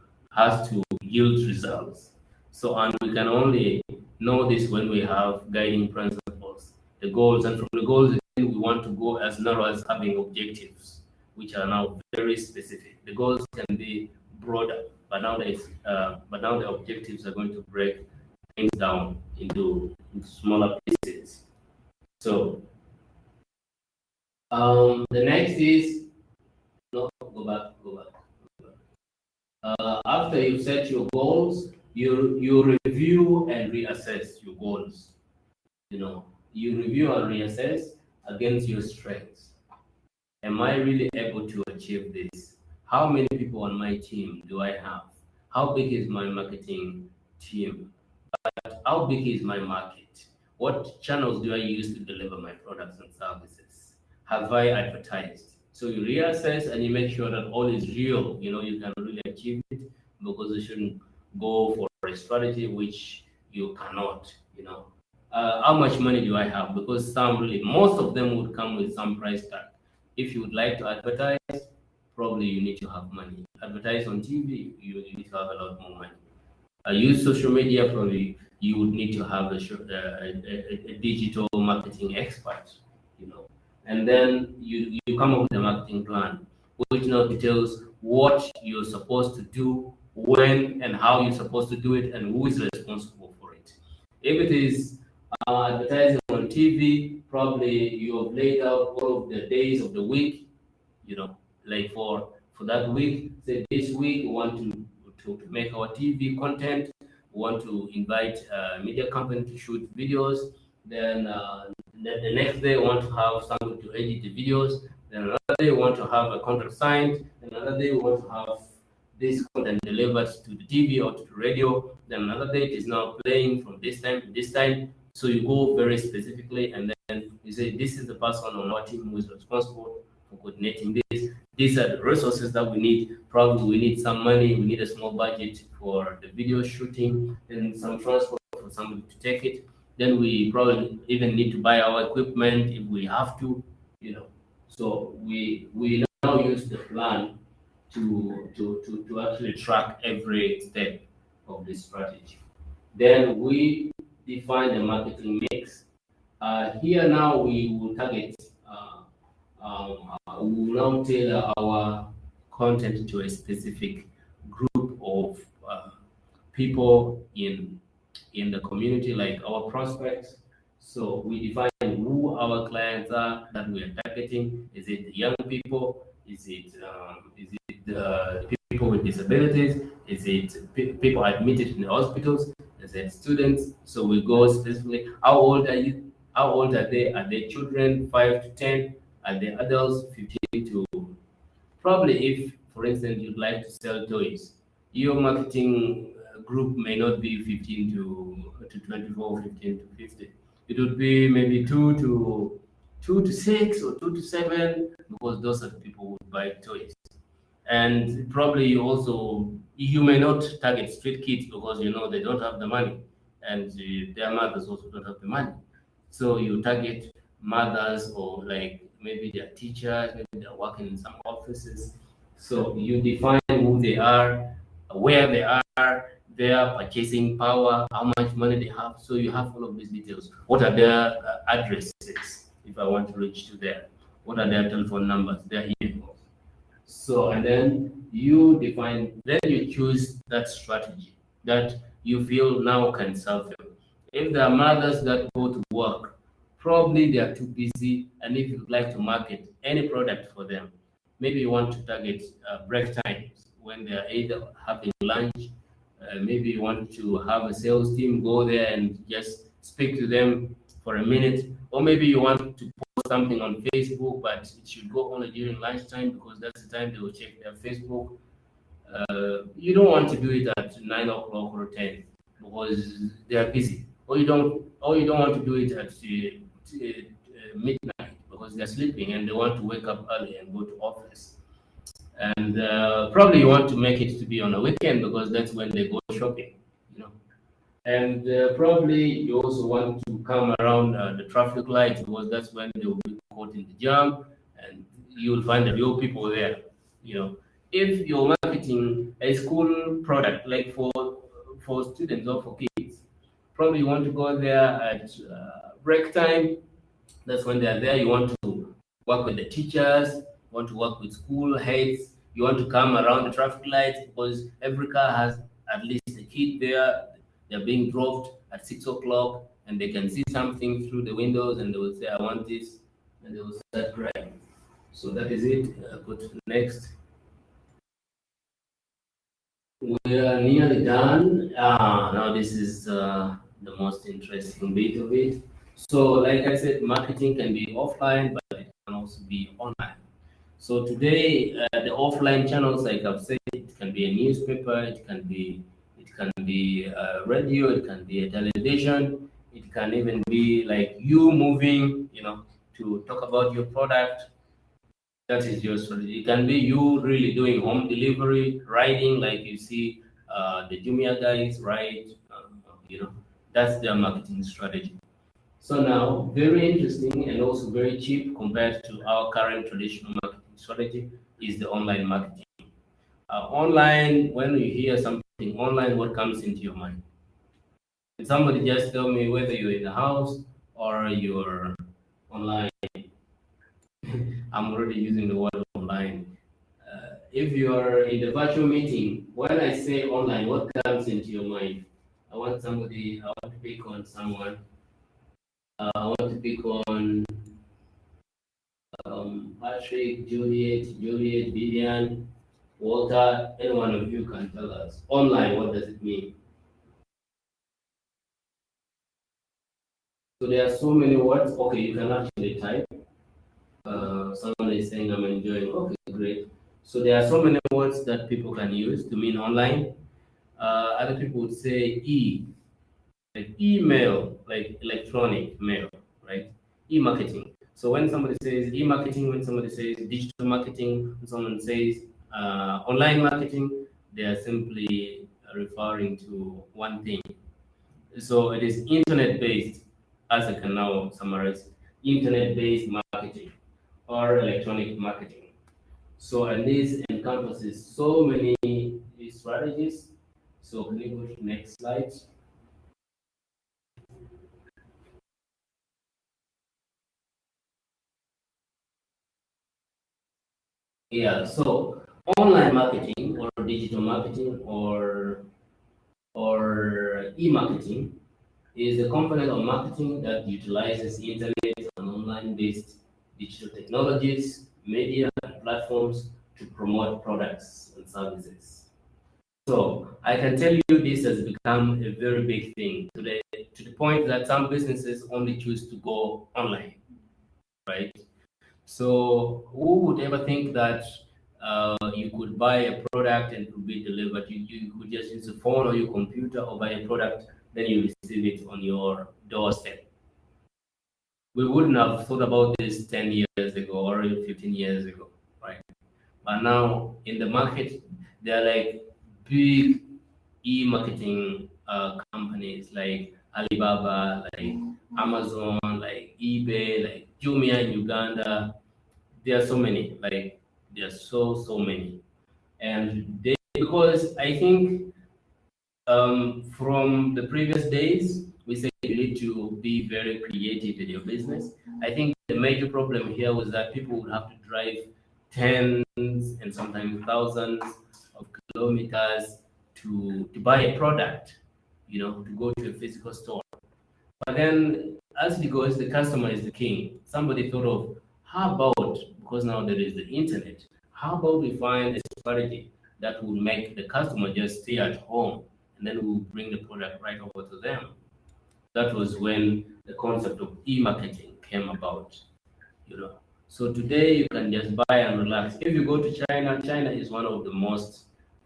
yield results. So, and we can only know this when we have guiding principles, the goals, and from the goals, we want to go as narrow as having objectives, which are now very specific. The goals can be broader, but now the objectives are going to break things down into smaller pieces. So the next is no, go back. After you set your goals, you review and reassess your goals. You review and reassess against your strengths. Am I really able to achieve this? How many people on my team do I have? How big is my marketing team? How big is my market? What channels do I use to deliver my products and services? Have I advertised? So you reassess and you make sure that all is real. You can really achieve it, because you shouldn't go for a strategy which you cannot. How much money do I have? Because most of them would come with some price tag. If you would like to advertise, probably you need to have money. Advertise on TV, you need to have a lot more money. Use social media, probably you would need to have a digital marketing expert, And then you come up with a marketing plan, which now details what you're supposed to do, when and how you're supposed to do it, and who is responsible for it. If it is advertising on TV, probably you have laid out all of the days of the week, like for that week. Say this week we want to make our TV content. We want to invite a media company to shoot videos. Then the next day we want to have someone to edit the videos. Then another day we want to have a contract signed. Then another day we want to have this content delivered to the TV or to the radio. Then another day it is now playing from this time to this time. So you go very specifically, and then you say, this is the person on our team who is responsible for coordinating this. These are the resources that we need. Probably we need some money. We need a small budget for the video shooting, and some transport for somebody to take it. Then we probably even need to buy our equipment if we have to, So we now use the plan to actually track every step of this strategy. Then we define the marketing mix. Here now we will target, we will now tailor our content to a specific group of people in the community, like our prospects. So we define who our clients are that we are targeting. Is it the young people? Is it the people with disabilities? Is it people admitted in the hospitals? Is it students? So we go specifically, how old are you? How old are they? Are they children, 5 to 10? Are they adults, 15 to... Probably if, for instance, you'd like to sell toys, your marketing group may not be 15 to 24, 15 to 50. It would be maybe 2 to 6 or 2 to 7, because those are the people who would buy toys. And probably you may not target street kids, because they don't have the money, and their mothers also don't have the money. So you target mothers, or like maybe they're teachers, maybe they're working in some offices. So you define who they are, where they are, their purchasing power, how much money they have. So you have all of these details. What are their addresses, if I want to reach to there? What are their telephone numbers, their emails? So, and then you choose that strategy that you feel now can serve them. If there are mothers that go to work, probably they are too busy, and if you'd like to market any product for them, maybe you want to target break times when they are either having lunch. Maybe you want to have a sales team go there and just speak to them for a minute, or maybe you want to post something on Facebook, but it should go only during lunchtime, because that's the time they will check their Facebook. You don't want to do it at 9 o'clock or 10, because they are busy, or you don't want to do it at midnight, because they're sleeping and they want to wake up early and go to office. And probably you want to make it to be on a weekend, because that's when they go shopping, And probably you also want to come around the traffic lights, because that's when they will be caught in the jam, and you will find the real people there. if you're marketing a school product, like for students or for kids, probably you want to go there at break time. That's when they're there. You want to work with the teachers, you want to work with school heads, you want to come around the traffic lights because every car has at least a kid there. They're being dropped at 6 o'clock and they can see something through the windows and they will say, I want this, and they will start crying. So that is it. Go to the next. We are nearly done. Now this is the most interesting bit of it. So, like I said, marketing can be offline, but it can also be online. So today, the offline channels, like I've said, it can be a newspaper, it can be radio, it can be a television, it can even be like you moving, to talk about your product. That is your strategy. It can be you really doing home delivery, riding, like you see the Jumia guys, right? That's their marketing strategy. So now, very interesting and also very cheap compared to our current traditional marketing strategy is the online marketing. Online, when you hear something online, what comes into your mind? Can somebody just tell me whether you're in the house or you're online? I'm already using the word online. If you're in the virtual meeting, when I say online, what comes into your mind? I want to pick on someone. I want to pick on Patrick, Juliet, Vivian, Walter. Any one of you can tell us. Online, what does it mean? So there are so many words. Okay, you can actually type. Someone is saying I'm enjoying. Okay, great. So there are so many words that people can use to mean online. Other people would say like email, like electronic mail, right? E-marketing. So when somebody says e-marketing, when somebody says digital marketing, when someone says online marketing, they are simply referring to one thing. So it is internet-based, as I can now summarize, internet-based marketing or electronic marketing. So, and this encompasses so many strategies. So can you go to the next slide? Yeah, so online marketing or digital marketing or e-marketing is a component of marketing that utilizes internet and online-based digital technologies, media, and platforms to promote products and services. So I can tell you this has become a very big thing to the point that some businesses only choose to go online, right? So who would ever think that you could buy a product and it would be delivered? You could just use a phone or your computer or buy a product, then you receive it on your doorstep. We wouldn't have thought about this 10 years ago or 15 years ago, right? But now in the market, there are like big e-marketing companies like Alibaba, like Amazon, like eBay, like Jumia in Uganda. There are so many, like there are so many, and they because I think from the previous days we said you need to be very creative in your business. I think the major problem here was that people would have to drive tens and sometimes thousands of kilometers to buy a product, to go to a physical store. But then, as it goes, the customer is the king. Somebody thought of how about, because now there is the internet, how about we find a strategy that will make the customer just stay at home and then we'll bring the product right over to them. That was when the concept of e-marketing came about. So today you can just buy and relax. If you go to China, China is one of the most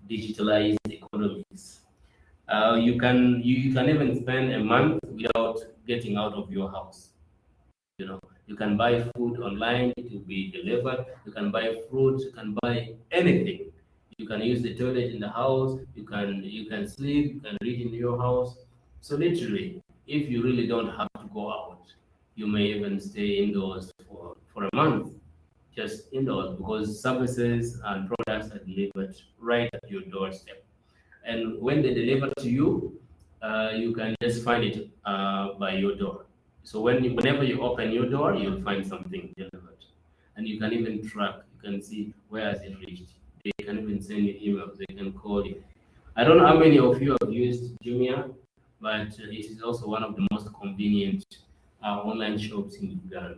digitalized economies. You can even spend a month without getting out of your house. You can buy food online, it will be delivered. You can buy fruits, you can buy anything. You can use the toilet in the house, you can sleep, you can read in your house. So literally, if you really don't have to go out, you may even stay indoors for a month just indoors, because services and products are delivered right at your doorstep. And when they deliver to you, you can just find it by your door. So whenever you open your door, you'll find something delivered, and you can even track. You can see where has it reached. They can even send you emails. They can call you. I don't know how many of you have used Jumia, but it is also one of the most convenient online shops in Uganda.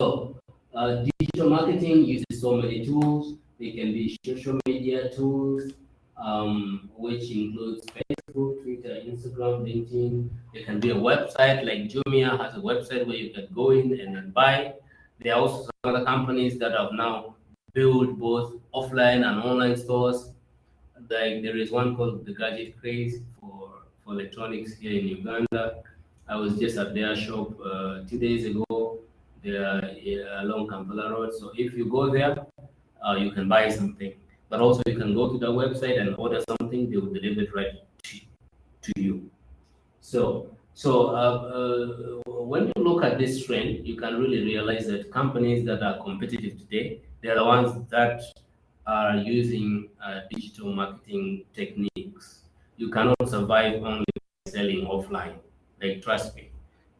So, digital marketing uses so many tools. They can be social media tools, which includes Facebook, Twitter, Instagram, LinkedIn. There can be a website, like Jumia has a website where you can go in and then buy. There are also some other companies that have now built both offline and online stores. Like there is one called the Gadget Craze for electronics here in Uganda. I was just at their shop 2 days ago. They are along Kampala Road. So if you go there, you can buy something. But also you can go to the website and order something. They will deliver it right to you. So when you look at this trend, you can really realize that companies that are competitive today, they are the ones that are using digital marketing techniques. You cannot survive only by selling offline. Like, trust me,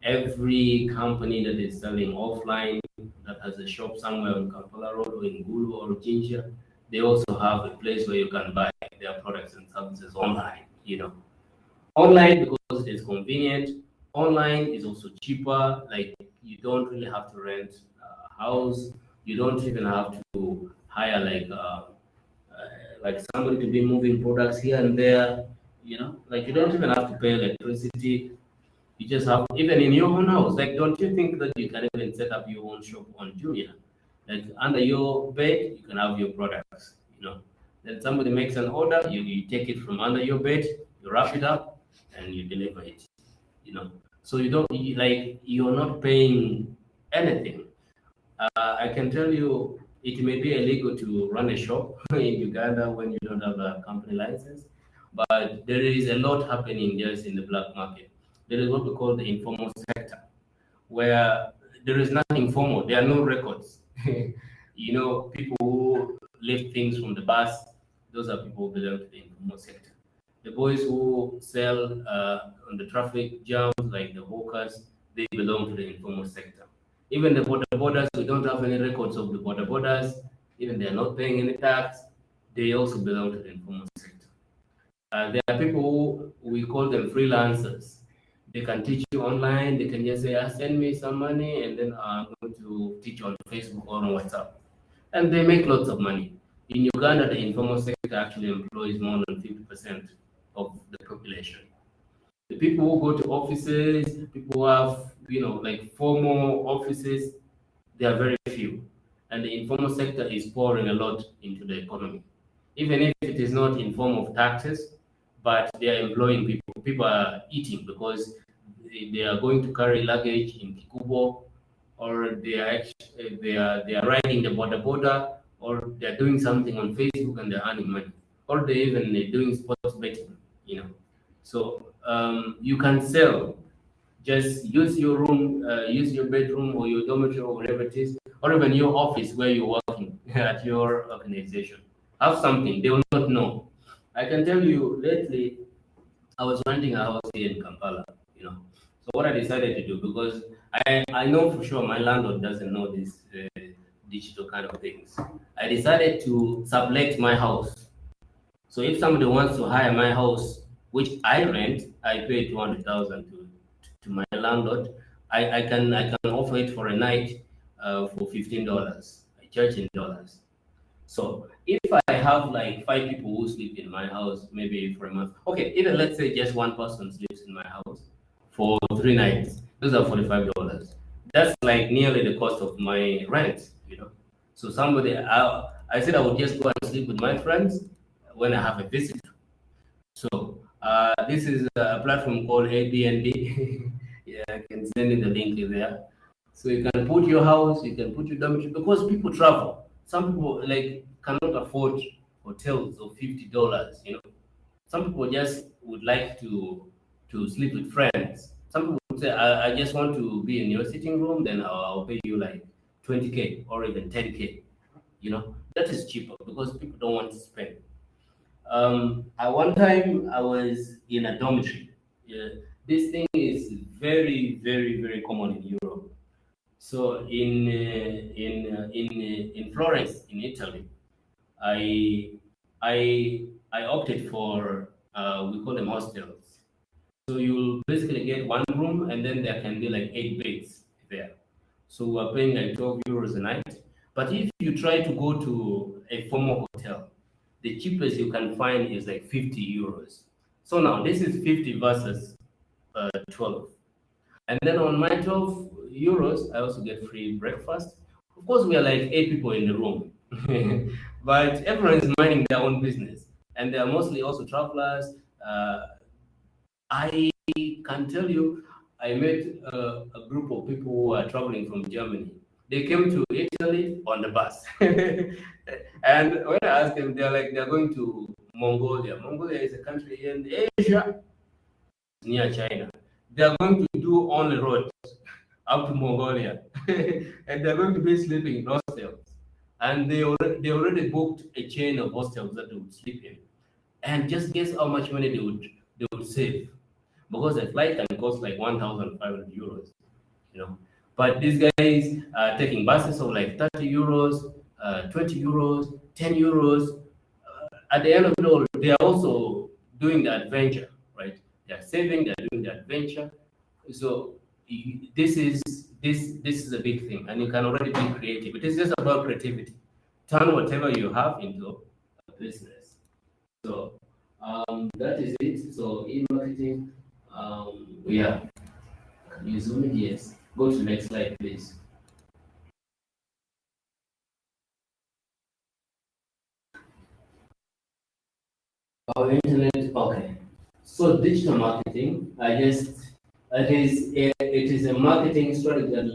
every company that is selling offline, that has a shop somewhere on Kampala Road or in Gulu or Jinja, they also have a place where you can buy their products and services online. Online, because it is convenient. Online is also cheaper. Like, you don't really have to rent a house. You don't even have to hire like somebody to be moving products here and there. Like, you don't even have to pay electricity. You just have, even in your own house. Like, don't you think that you can even set up your own shop on Jumia? Like, under your bed, you can have your products. Then somebody makes an order, you take it from under your bed, you wrap it up, and you deliver it. So you're not paying anything. I can tell you, it may be illegal to run a shop in Uganda when you don't have a company license, but there is a lot happening just in the black market. There is what we call the informal sector, where there is nothing formal. There are no records. People who lift things from the bus, those are people who belong to the informal sector. The boys who sell on the traffic jams, like the hawkers, they belong to the informal sector. Even the border borders, we don't have any records of the border borders. Even they are not paying any tax. They also belong to the informal sector. There are people who we call them freelancers. They can teach you online. They can just say, send me some money, and then I'm going to teach on Facebook or on WhatsApp. And they make lots of money. In Uganda, the informal sector actually employs more than 50% of the population. The people who go to offices, people who have, like formal offices, they are very few. And the informal sector is pouring a lot into the economy. Even if it is not in form of taxes, but they are employing people. People are eating because they are going to carry luggage in Kikubo, or they are riding the border, or they are doing something on Facebook and they're earning money, or they even doing sports betting. So you can sell. Just use your room, use your bedroom or your dormitory or whatever it is, or even your office where you're working at your organization. Have something. They will not know. I can tell you, lately, I was renting a house here in Kampala. So what I decided to do, because I know for sure my landlord doesn't know these digital kind of things, I decided to sublet my house. So if somebody wants to hire my house, which I rent, I pay 200,000 to my landlord. I can offer it for a night for $15. I charge in dollars. So if I have like 5 people who sleep in my house, maybe for a month, okay, even let's say just one person sleeps in my house for 3 nights, those are $45. That's like nearly the cost of my rent. So I said I would just go and sleep with my friends when I have a visitor. So this is a platform called Airbnb. Yeah, I can send you the link there. So you can put your house, you can put your dormitory, because people travel. Some people cannot afford hotels of $50. Some people just would like to sleep with friends. Some people would say, I just want to be in your sitting room, then I'll pay you like 20K or even 10K. That is cheaper because people don't want to spend. At one time, I was in a dormitory. This thing is very, very, very common in Europe. So in Florence, in Italy, I I opted for we call them hostels. So you'll basically get one room, and then there can be like 8 beds there. So we're paying like 12 euros a night. But if you try to go to a formal hotel, the cheapest you can find is like 50 euros. So now this is 50 versus 12. And then on my 12 euros, I also get free breakfast. Of course, we are like 8 people in the room, but everyone is minding their own business. And they are mostly also travelers. I can tell you, I met a group of people who are traveling from Germany. They came to Italy on the bus. And when I asked them, they're like, they're going to Mongolia. Mongolia is a country in Asia near China. They are going to do on the road up to Mongolia. And they're going to be sleeping in hostels. And they already booked a chain of hostels that they would sleep in. And just guess how much money they would save. Because a flight can cost like 1,500 euros, But these guys are taking buses of like 30 euros, 20 euros, 10 euros. At the end of it all, they are also doing the adventure, right? They are saving, they are doing the adventure. So this is a big thing, and you can already be creative. It is just about creativity. Turn whatever you have into a business. So that is it. So in marketing, yeah. Can you zoom in? Yes. Go to the next slide, please. Our internet. Okay. So digital marketing, it is a marketing strategy that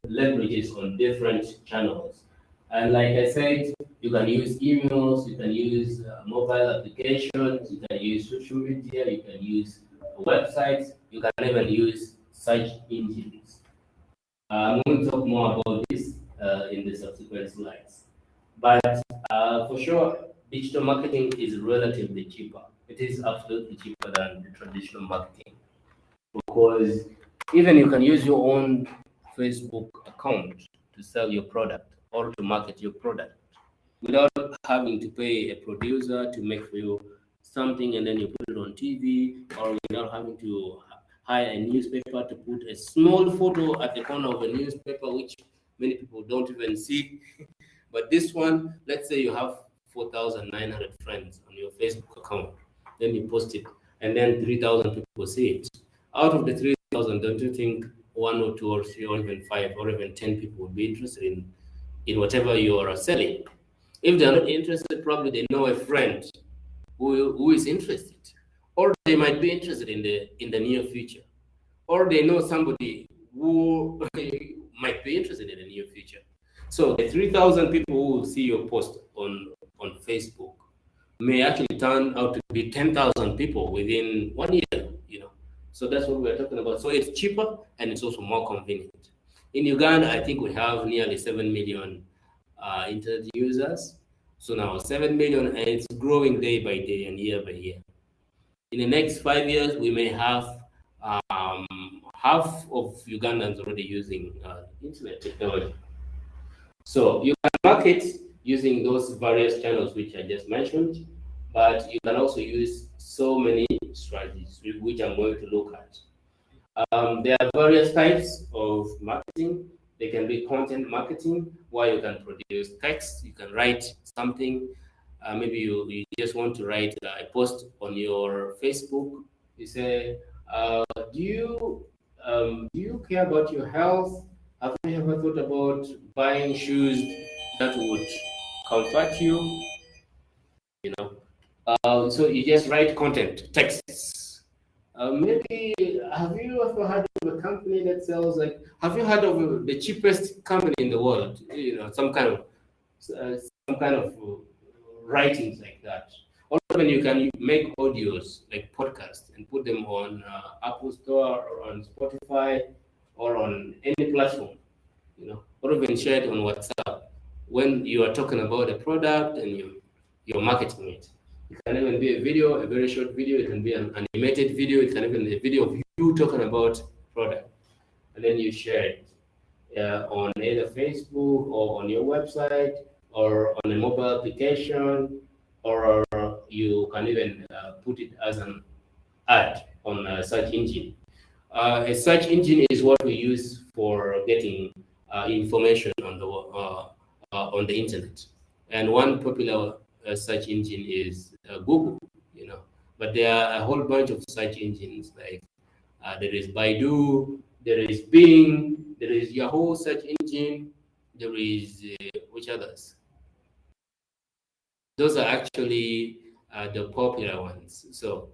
leverages on different channels. And like I said, you can use emails, you can use mobile applications, you can use social media, you can use websites, you can even use search engines. I'm going to talk more about this in the subsequent slides. But for sure, digital marketing is relatively cheaper. It is absolutely cheaper than the traditional marketing, because even you can use your own Facebook account to sell your product or to market your product without having to pay a producer to make for you something and then you put it on TV, or without having to hire a newspaper to put a small photo at the corner of a newspaper, which many people don't even see. But this one, let's say you have 4,900 friends on your Facebook account, then you post it, and then 3,000 people see it. Out of the 3,000, don't you think 1 or 2 or 3 or even 5 or even 10 people would be interested in whatever you are selling? If they're not interested, probably they know a friend who is interested, or they might be interested in the near future, or they know somebody who might be interested in the near future. So the 3,000 people who will see your post on Facebook may actually turn out to be 10,000 people within 1 year, So that's what we're talking about. So it's cheaper and it's also more convenient. In Uganda, I think we have nearly 7 million internet users. So now 7 million, and it's growing day by day and year by year. In the next 5 years, we may have half of Ugandans already using internet technology. So you can market using those various channels which I just mentioned, but you can also use so many strategies which I'm going to look at. There are various types of marketing. They can be content marketing, where you can produce text, you can write something. Maybe you just want to write a post on your Facebook. You say, do you care about your health? Have you ever thought about buying shoes that would comfort you? So you just write content, texts. Maybe have you ever heard of a company that sells have you heard of the cheapest company in the world? Some kind of writings like that. Or even you can make audios like podcasts and put them on Apple Store or on Spotify or on any platform. or even share it on WhatsApp when you are talking about a product and you're marketing it. It can even be a video, a very short video. It can be an animated video. It can even be a video of you talking about product, and then you share it on either Facebook or on your website or on a mobile application, or you can even put it as an ad on a search engine. A search engine is what we use for getting information on the internet, and one popular search engine is Google. But there are a whole bunch of search engines like there is Baidu, there is Bing, there is Yahoo search engine, there is which others? Those are actually the popular ones. So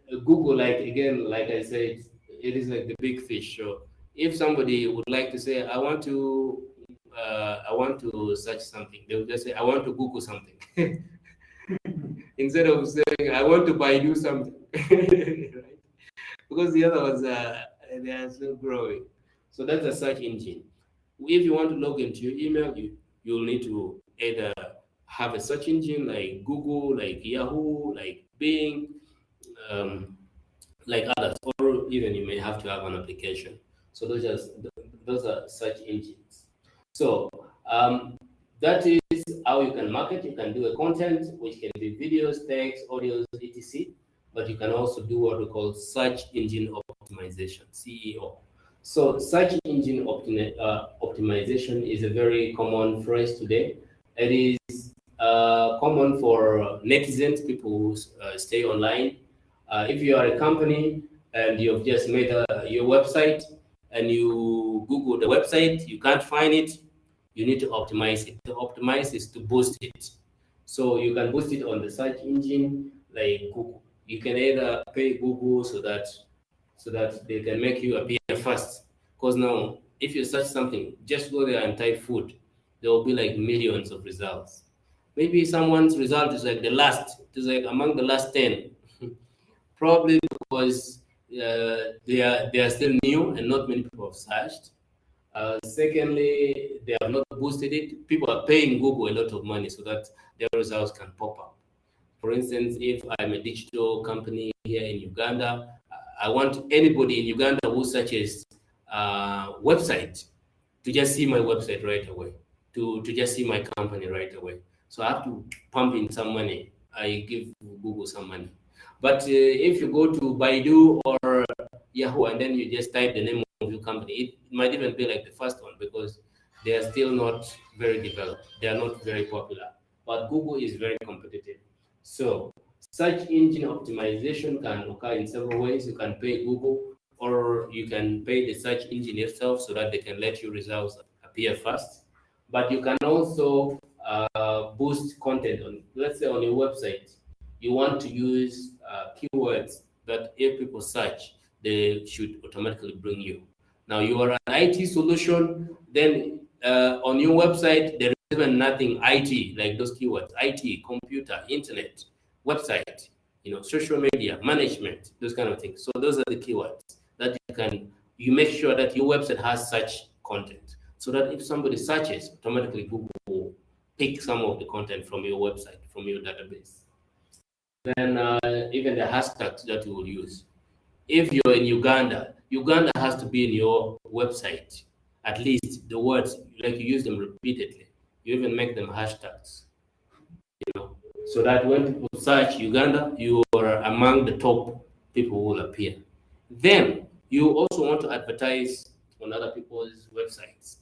Google, like I said, it is like the big fish. So if somebody would like to say, I want to search something, they will just say, I want to Google something. Instead of saying, I want to Baidu something. Right? Because the other ones they are still growing. So that's a search engine. If you want to log into your email, you'll need to either have a search engine like Google, like Yahoo, like Bing, like others, or even you may have to have an application. So those are search engines. So that is how you can market. You can do a content, which can be videos, text, audios, etc. But you can also do what we call search engine optimization, SEO. So search engine optimization is a very common phrase today. It is common for netizens, people who stay online. If you are a company and you've just made your website and you Google the website, you can't find it, you need to optimize it. To optimize is to boost it. So you can boost it on the search engine like Google. You can either pay Google so that they can make you appear first. Because now, if you search something, just go there and type food, there will be like millions of results. Maybe someone's result is like the last, it is like among the last 10. Probably because they are still new and not many people have searched. Secondly, they have not boosted it. People are paying Google a lot of money so that their results can pop up. For instance, if I'm a digital company here in Uganda, I want anybody in Uganda who searches website to just see my website right away, to just see my company right away. So I have to pump in some money. I give Google some money. But if you go to Baidu or Yahoo and then you just type the name of your company, it might even be like the first one because they are still not very developed. They are not very popular. But Google is very competitive. So search engine optimization can occur in several ways. You can pay Google or you can pay the search engine itself so that they can let your results appear fast. But you can also boost content on, let's say on your website, you want to use keywords that if people search, they should automatically bring you. Now you are an IT solution, then on your website, there is even nothing IT, like those keywords, IT, computer, internet, website, social media, management, those kind of things. So those are the keywords that you make sure that your website has such content so that if somebody searches, automatically Google will pick some of the content from your website, from your database. Then even the hashtags that you will use. If you're in Uganda, Uganda has to be in your website. At least the words, like you use them repeatedly. You even make them hashtags, so that when people search Uganda, you are among the top people who will appear. Then you also want to advertise on other people's websites.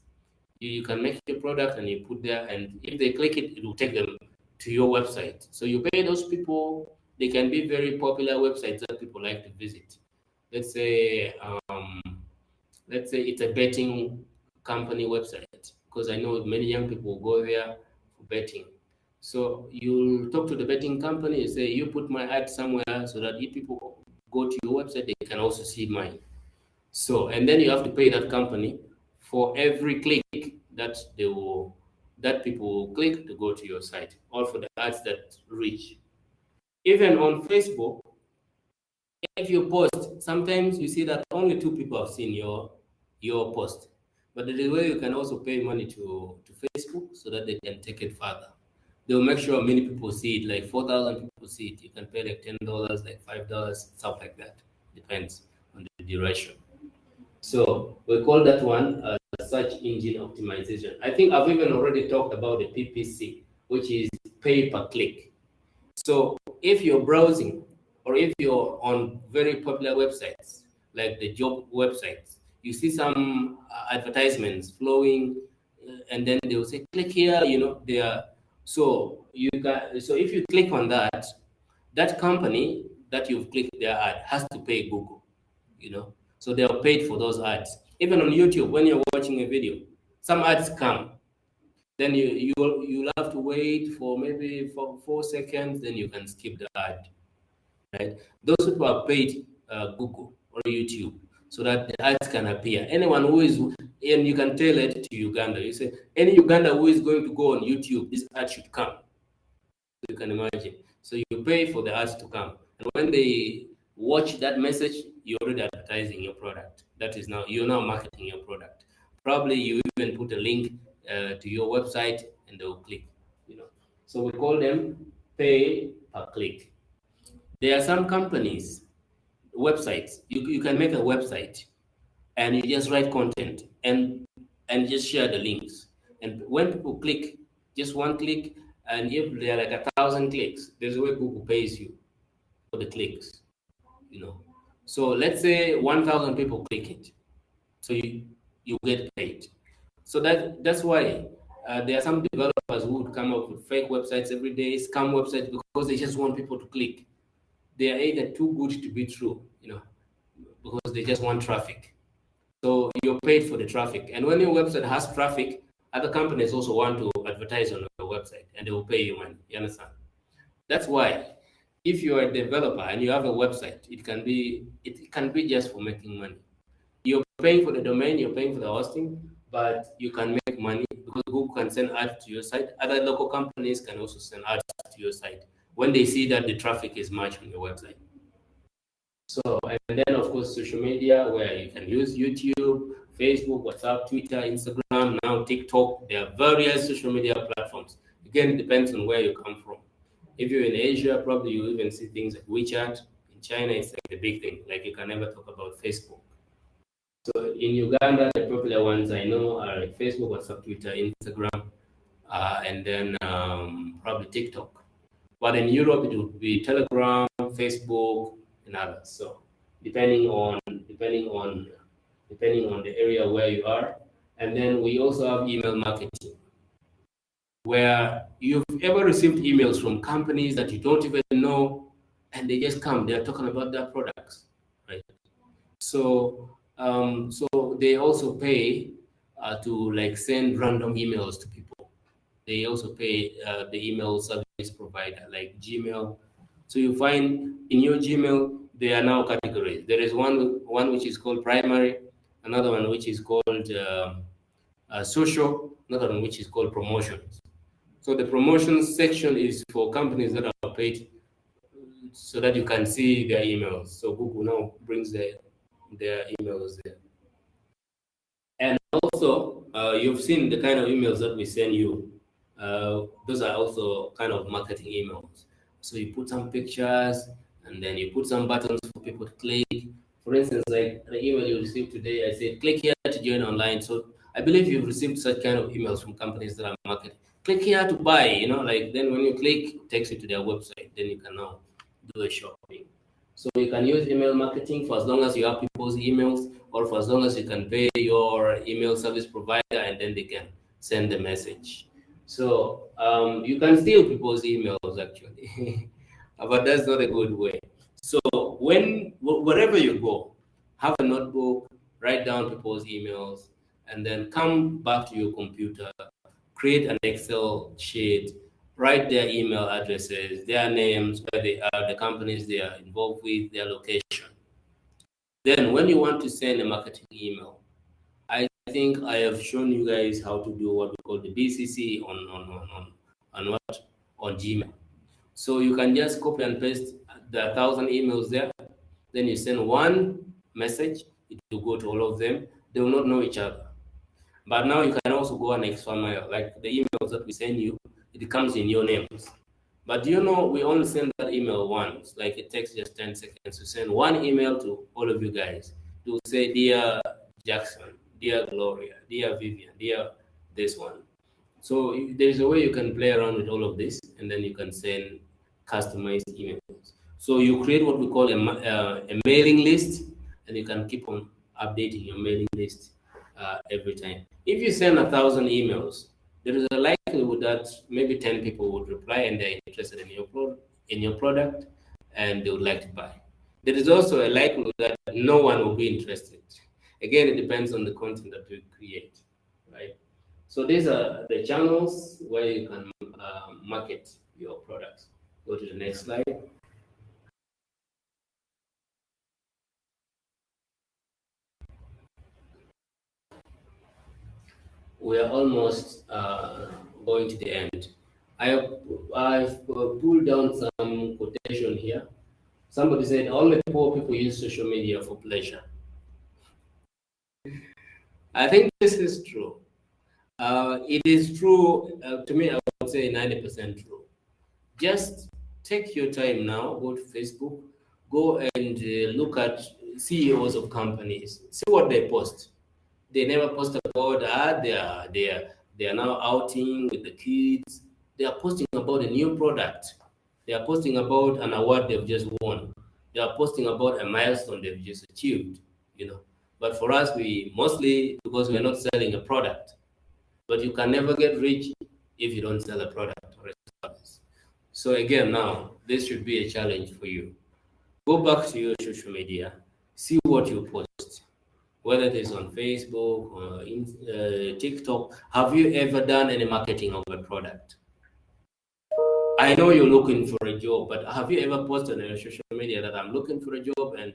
You can make your product and you put there, and if they click it, it will take them to your website. So you pay those people. They can be very popular websites that people like to visit. Let's say it's a betting company website, because I know many young people go there for betting. So you talk to the betting company, you say, you put my ad somewhere so that if people go to your website, they can also see mine. So, and then you have to pay that company for every click that people will click to go to your site, or for the ads that reach. Even on Facebook, if you post, sometimes you see that only 2 people have seen your post. But there is a way you can also pay money to Facebook so that they can take it further. They'll make sure many people see it, like 4,000 people see it. You can pay like $10, like $5, stuff like that. Depends on the duration. So we call that one search engine optimization. I think I've even already talked about the PPC, which is pay per click. So if you're browsing or if you're on very popular websites, like the job websites, you see some advertisements flowing, and then they will say, click here, they are, so if you click on that, that company that you've clicked their ad has to pay Google, so they are paid for those ads. Even on YouTube, when you're watching a video, some ads come, then you'll have to wait for maybe for 4 seconds, then you can skip the ad, right? Those people are paid Google or YouTube so that the ads can appear. Anyone who is, and you can tell it to Uganda, you say, any Uganda who is going to go on YouTube, this ad should come. So you can imagine. So you pay for the ads to come. And when they watch that message, you're already advertising your product. That is now, you're now marketing your product. Probably you even put a link to your website and they'll click, So we call them pay per click. There are some companies, websites, you can make a website and you just write content and just share the links. And when people click, just one click, and if there are like 1,000 clicks, there's a way Google pays you for the clicks, So let's say 1,000 people click it, so you get paid. So that's why there are some developers who would come up with fake websites every day, scam websites, because they just want people to click. They are either too good to be true, because they just want traffic. So you're paid for the traffic. And when your website has traffic, other companies also want to advertise on your website and they will pay you money. You understand? That's why if you're a developer and you have a website, it can be just for making money. You're paying for the domain, you're paying for the hosting, but you can make money because Google can send ads to your site. Other local companies can also send ads to your site when they see that the traffic is much on your website. So, and then of course, social media, where you can use YouTube, Facebook, WhatsApp, Twitter, Instagram, now TikTok. There are various social media platforms. Again, it depends on where you come from. If you're in Asia, probably you even see things like WeChat. In China, it's like the big thing. Like you can never talk about Facebook. So in Uganda, the popular ones I know are like Facebook, WhatsApp, Twitter, Instagram, and then probably TikTok. But in Europe, it would be Telegram, Facebook, and others. So depending on the area where you are. And then we also have email marketing, where you've ever received emails from companies that you don't even know, and they just come, they're talking about their products, right? So they also pay to like send random emails to people. They also pay the email service provider like Gmail. So you find in your Gmail, there are now categories. There is one which is called primary, another one which is called social, another one which is called promotions. So the promotions section is for companies that are paid so that you can see their emails. So Google now brings their emails there. And also, you've seen the kind of emails that we send you. Those are also kind of marketing emails. So you put some pictures and then you put some buttons for people to click. For instance, like the email you received today, I said, click here to join online. So I believe you've received such kind of emails from companies that are marketing. Click here to buy, like then when you click, it takes you to their website. Then you can now do a shopping. So you can use email marketing for as long as you have people's emails, or for as long as you can pay your email service provider and then they can send the message. So you can steal people's emails actually, but that's not a good way. So wherever you go, have a notebook, write down people's emails, and then come back to your computer, create an Excel sheet, write their email addresses, their names, where they are, the companies they are involved with, their location. Then when you want to send a marketing email, I think I have shown you guys how to do what we call the BCC on Gmail. So you can just copy and paste the 1,000 emails there. Then you send one message. It will go to all of them. They will not know each other. But now you can also go an extra mile, like the emails that we send you, it comes in your names. But you know, we only send that email once. Like it takes just 10 seconds to send one email to all of you guys to say, dear Jackson, dear Gloria, dear Vivian, dear this one. So there's a way you can play around with all of this, and then you can send customized emails. So you create what we call a mailing list, and you can keep on updating your mailing list every time. If you send 1,000 emails, there is a likelihood that maybe 10 people would reply and they're interested in your product and they would like to buy. There is also a likelihood that no one will be interested. Again, it depends on the content that you create, right? So these are the channels where you can market your products. Go to the next slide. We are almost going to the end. I've pulled down some quotation here. Somebody said only poor people use social media for pleasure. I think this is true. It is true, to me, I would say 90% true. Just take your time now, go to Facebook, go and look at CEOs of companies, see what they post. They never post about they are now outing with the kids. They are posting about a new product. They are posting about an award they've just won. They are posting about a milestone they've just achieved, you know. But for us, we mostly, because we're not selling a product, but you can never get rich if you don't sell a product or a service. So again, now this should be a challenge for you. Go back to your social media, see what you post, whether it is on Facebook or in TikTok. Have you ever done any marketing of a product? I know you're looking for a job, but have you ever posted on your social media that I'm looking for a job and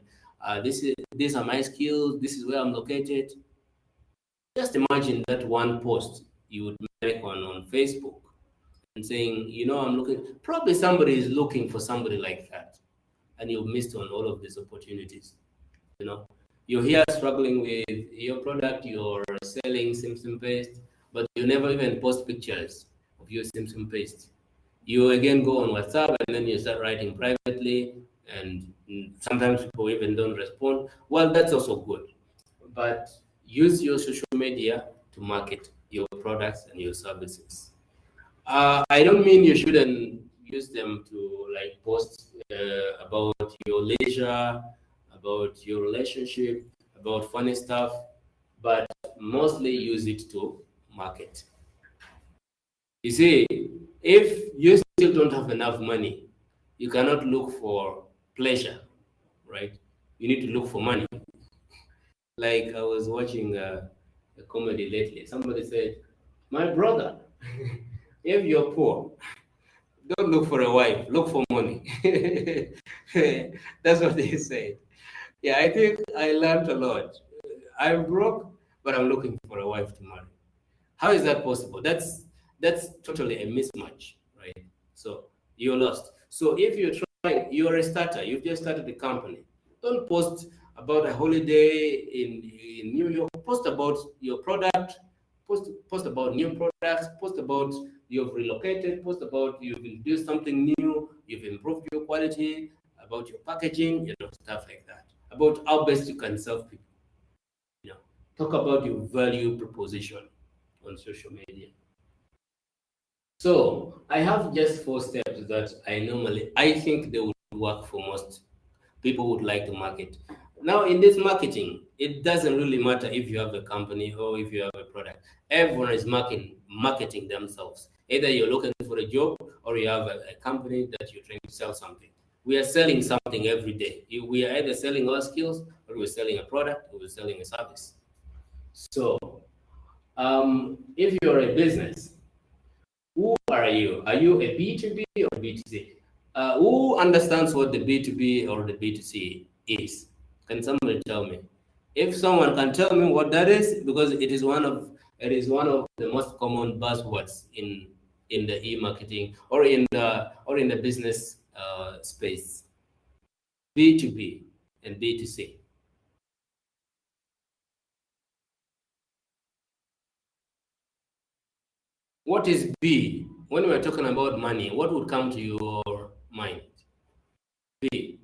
these are my skills, this is where I'm located? Just imagine that one post you would make on Facebook and saying, you know, I'm looking, probably somebody is looking for somebody like that, and you've missed on all of these opportunities. You know, you're here struggling with your product, you're selling Simpson paste, but you never even post pictures of your Simpson paste. You again go on WhatsApp and then you start writing privately, and sometimes people even don't respond. Well, that's also good, but use your social media to market your products and your services. I don't mean you shouldn't use them to like post about your leisure, about your relationship, about funny stuff, but mostly use it to market. You see, if you still don't have enough money, you cannot look for pleasure, right? You need to look for money. Like I was watching a comedy lately. Somebody said, "My brother, if you're poor, don't look for a wife, look for money." That's what they said. Yeah, I think I learned a lot. I'm broke, but I'm looking for a wife to marry. How is that possible? That's totally a mismatch, right? So you're lost. So if you're trying, you're a starter, you've just started a company. Don't post about a holiday in New York. Post about your product. Post about new products. Post about you've relocated. Post about you've introduced something new. You've improved your quality. About your packaging, you know, stuff like that. About how best you can serve people. You know, talk about your value proposition on social media. So I have just 4 steps that I think they would work for most people would like to market. Now in this marketing, it doesn't really matter if you have a company or if you have a product. Everyone is marketing themselves. Either you're looking for a job or you have a company that you're trying to sell something. We are selling something every day. We are either selling our skills or we're selling a product or we're selling a service. So if you're a business, who are you? Are you a B2B or B2C? Who understands what the B2B or the B2C is? Can somebody tell me? If someone can tell me what that is, because it is one of the most common buzzwords in the e-marketing or in the business space. B2B and B2C. What is B? When we're talking about money, what would come to your mind? B.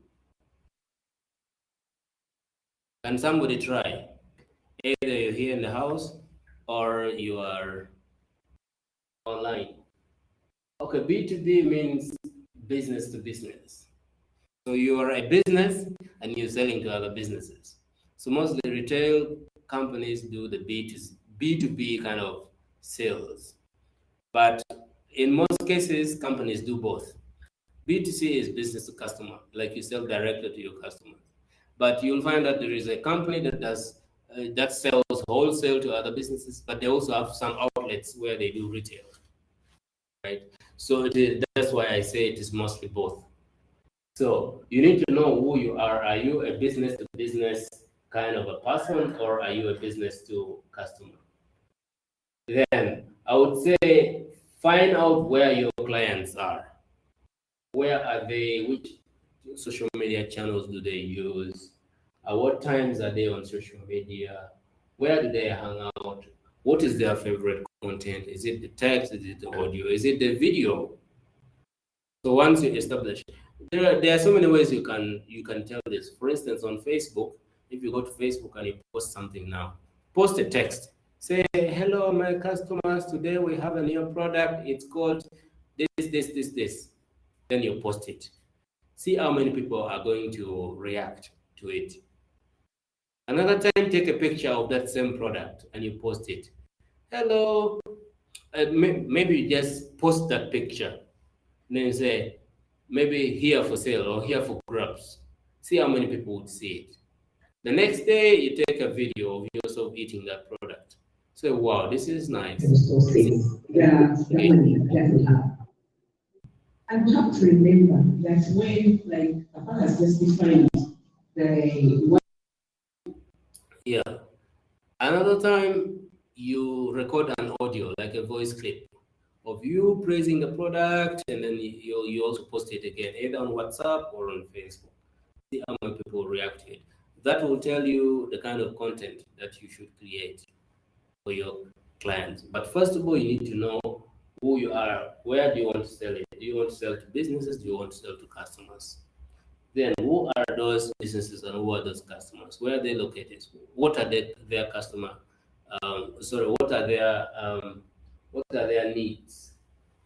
Can somebody try? Either you're here in the house or you are online. Okay, B2B means business to business. So you are a business and you're selling to other businesses. So mostly retail companies do the B2B kind of sales. But in most cases, companies do both. B2C is business to customer, like you sell directly to your customers. But you'll find that there is a company that does that sells wholesale to other businesses, but they also have some outlets where they do retail, right? So that's why I say it is mostly both. So you need to know who you are. Are you a business to business kind of a person, or are you a business to customer? Then I would say find out where your clients are. Where are they? Which social media channels do they use? At what times are they on social media? Where do they hang out? What is their favorite content? Is it the text? Is it the audio? Is it the video? So once you establish, there are so many ways you can tell this. For instance, on Facebook, if you go to Facebook and you post something now, post a text. Say, hello, my customers. Today we have a new product. It's called this. Then you post it. See how many people are going to react to it. Another time, take a picture of that same product and you post it. Hello. Maybe you just post that picture. And then you say, maybe here for sale or here for grabs. See how many people would see it. The next day, you take a video of yourself eating that product. Say, wow, this is nice. And you have to remember that when, like, Papa has just defined the. Yeah. Another time, you record an audio, like a voice clip of you praising the product, and then you also post it again, either on WhatsApp or on Facebook. See how many people react to it. That will tell you the kind of content that you should create for your clients. But first of all, you need to know who you are. Where do you want to sell it? Do you want to sell to businesses? Do you want to sell to customers? Then who are those businesses and who are those customers? Where are they located? What are their customer? What are their needs?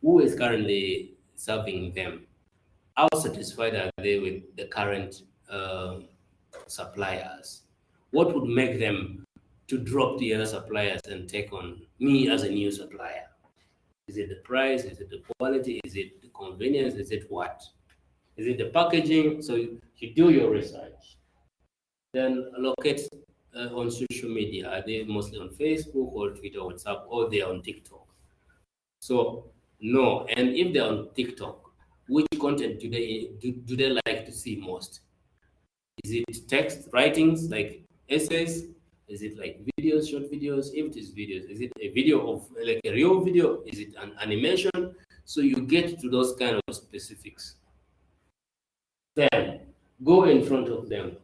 Who is currently serving them? How satisfied are they with the current suppliers? What would make them to drop the other suppliers and take on me as a new supplier? Is it the price? Is it the quality? Is it the convenience? Is it what? Is it the packaging? So you do your research. Then locate on social media. Are they mostly on Facebook or Twitter, WhatsApp, or they're on TikTok? So no. And if they're on TikTok, which content do they like to see most? Is it text writings like essays? Is it like videos, short videos? If it is videos, is it a video of like a real video? Is it an animation? So you get to those kind of specifics. Then go in front of them.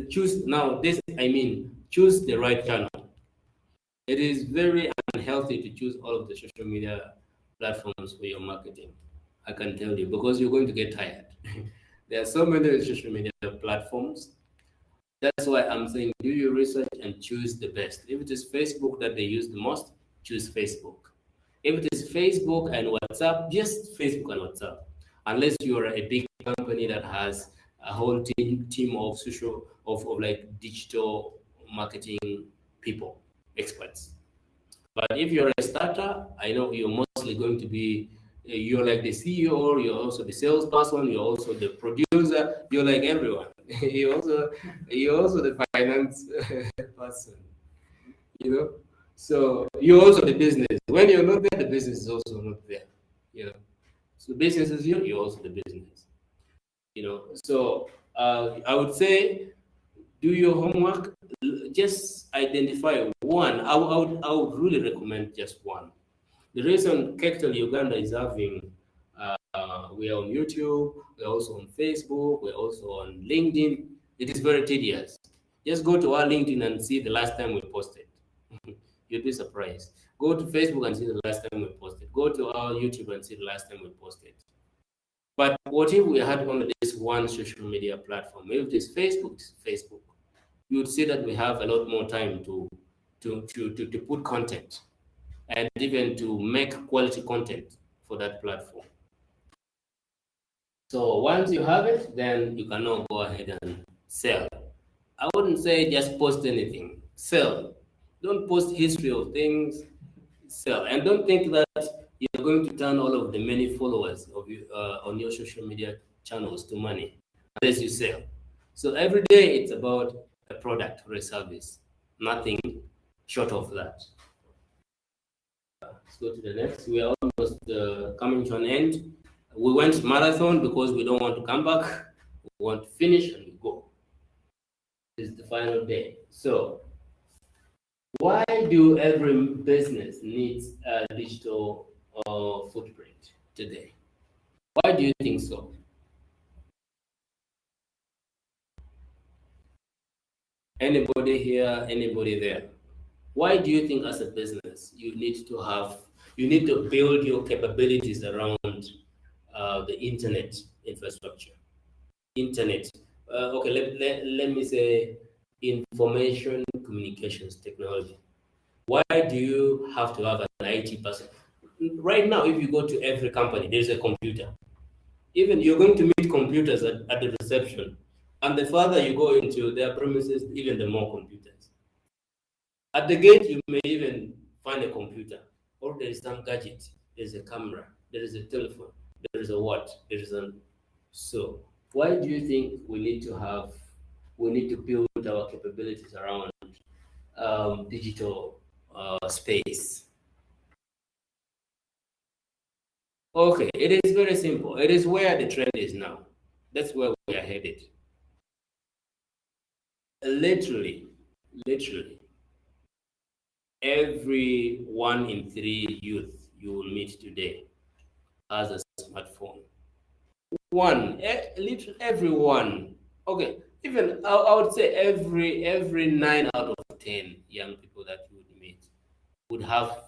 Choose the right channel. It is very unhealthy to choose all of the social media platforms for your marketing. I can tell you, because you're going to get tired. There are so many social media platforms. That's why I'm saying do your research and choose the best. If it is Facebook that they use the most, choose Facebook. If it is Facebook and WhatsApp, just Facebook and WhatsApp. Unless you are a big company that has a whole team of like digital marketing people, experts. But if you're a starter, I know you're mostly going to be, you're like the CEO, you're also the salesperson, you're also the producer, you're like everyone. you're also the finance person, you know. So you're also the business. When you're not there, the business is also not there, you know. So business is you, you're also the business, you know. So I would say do your homework. Just identify one. I would really recommend just one. The reason Kectil Uganda is having, we are on YouTube, we're also on Facebook, we're also on LinkedIn. It is very tedious. Just go to our LinkedIn and see the last time we posted. You'd be surprised. Go to Facebook and see the last time we posted. Go to our YouTube and see the last time we posted. But what if we had only this one social media platform? If it is Facebook, you would see that we have a lot more time to put content and even to make quality content for that platform. So once you have it, then you can now go ahead and sell. I wouldn't say just post anything. Sell. Don't post history of things. Sell. And don't think that you're going to turn all of the many followers of you on your social media channels to money unless you sell. So every day it's about a product or a service. Nothing short of that. Let's go to the next. We are almost coming to an end. We went marathon because we don't want to come back. We want to finish and we go. This is the final day. So, why do every business needs a digital footprint today? Why do you think so? Anybody here? Anybody there? Why do you think as a business you need to build your capabilities around the internet infrastructure? Internet. Let me say information communications technology. Why do you have to have an IT person? Right now, if you go to every company, there's a computer. Even you're going to meet computers at the reception. And the further you go into their premises, even the more computers. At the gate, you may even find a computer, or there is some gadget. There's a camera, there is a telephone, there is a what, there is a. So, why do you think we need to build our capabilities around digital space? Okay, it is very simple. It is where the trend is now. That's where we are headed. Literally, every 1 in 3 youth you will meet today has a smartphone. Literally everyone. Okay, even I would say every 9 out of 10 young people that you would meet would have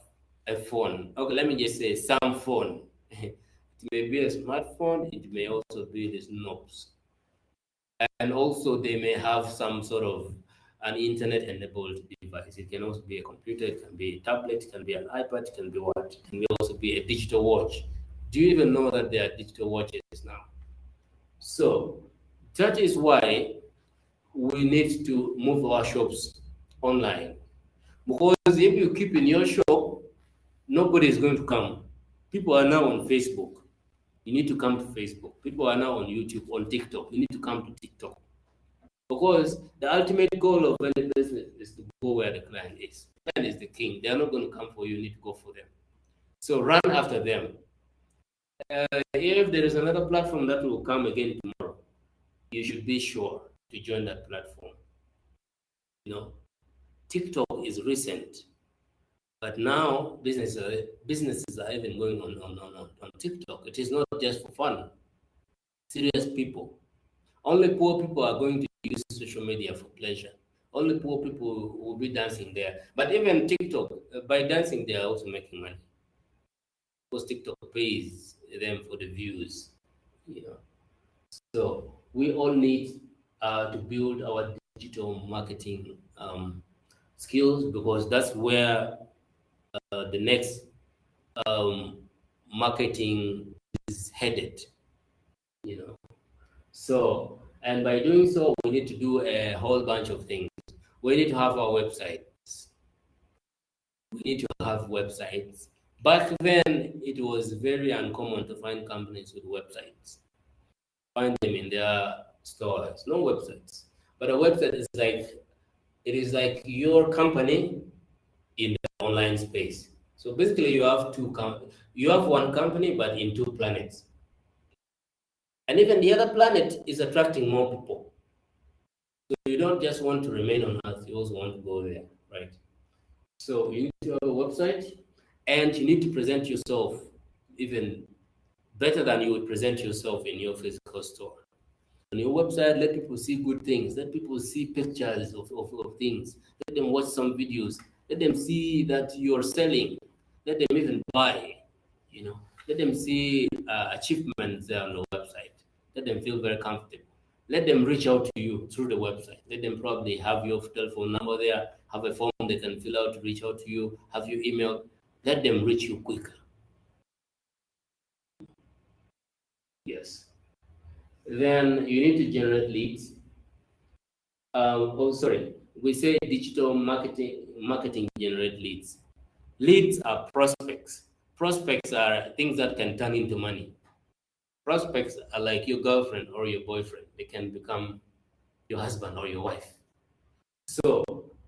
a phone. Okay, let me just say some phone. It may be a smartphone, it may also be these knobs. And also they may have some sort of an internet-enabled device. It can also be a computer, it can be a tablet, it can be an iPad, it can be what? It can also be a digital watch. Do you even know that there are digital watches now? So that is why we need to move our shops online. Because if you keep in your shop, nobody is going to come. People are now on Facebook. You need to come to Facebook. People are now on YouTube, on TikTok. You need to come to TikTok. Because the ultimate goal of any business is to go where the client is. The client is the king. They are not going to come for you. You need to go for them. So run after them. If there is another platform that will come again tomorrow, you should be sure to join that platform. You know, TikTok is recent, but now businesses are even going on TikTok. It is not just for fun. Serious people. Only poor people are going to use social media for pleasure. Only poor people will be dancing there. But even TikTok, by dancing, they are also making money. Because TikTok pays them for the views. You know. So we all need to build our digital marketing skills, because that's where the next marketing is headed. You know. So, and by doing so, we need to do a whole bunch of things. We need to have our websites. We need to have websites. Back then, it was very uncommon to find companies with websites. Find them in their stores, no websites. But a website is like your company in the online space. So basically, you have one company, but in 2 planets. And even the other planet is attracting more people. So you don't just want to remain on Earth, you also want to go there, right? So you need to have a website, and you need to present yourself even better than you would present yourself in your physical store. On your website, let people see good things. Let people see pictures of things. Let them watch some videos. Let them see that you're selling. Let them even buy, you know. Let them see achievements there on the website. Let them feel very comfortable. Let them reach out to you through the website. Let them probably have your telephone number there, have a form they can fill out to reach out to you, have your email. Let them reach you quicker. Yes. Then you need to generate leads. We say digital marketing generate leads. Leads are prospects. Prospects are things that can turn into money. Prospects are like your girlfriend or your boyfriend. They can become your husband or your wife. So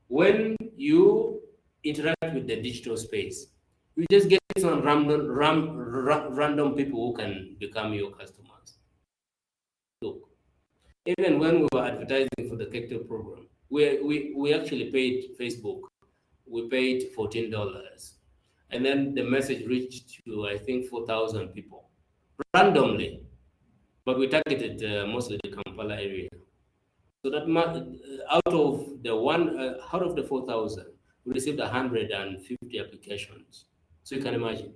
when you interact with the digital space, you just get some random people who can become your customers. Look, even when we were advertising for the Kectil program, we actually paid Facebook. We paid $14, and then the message reached to I think 4,000 people randomly, but we targeted mostly the Kampala area. So that out of the 4,000, we received 150 applications. So you can imagine.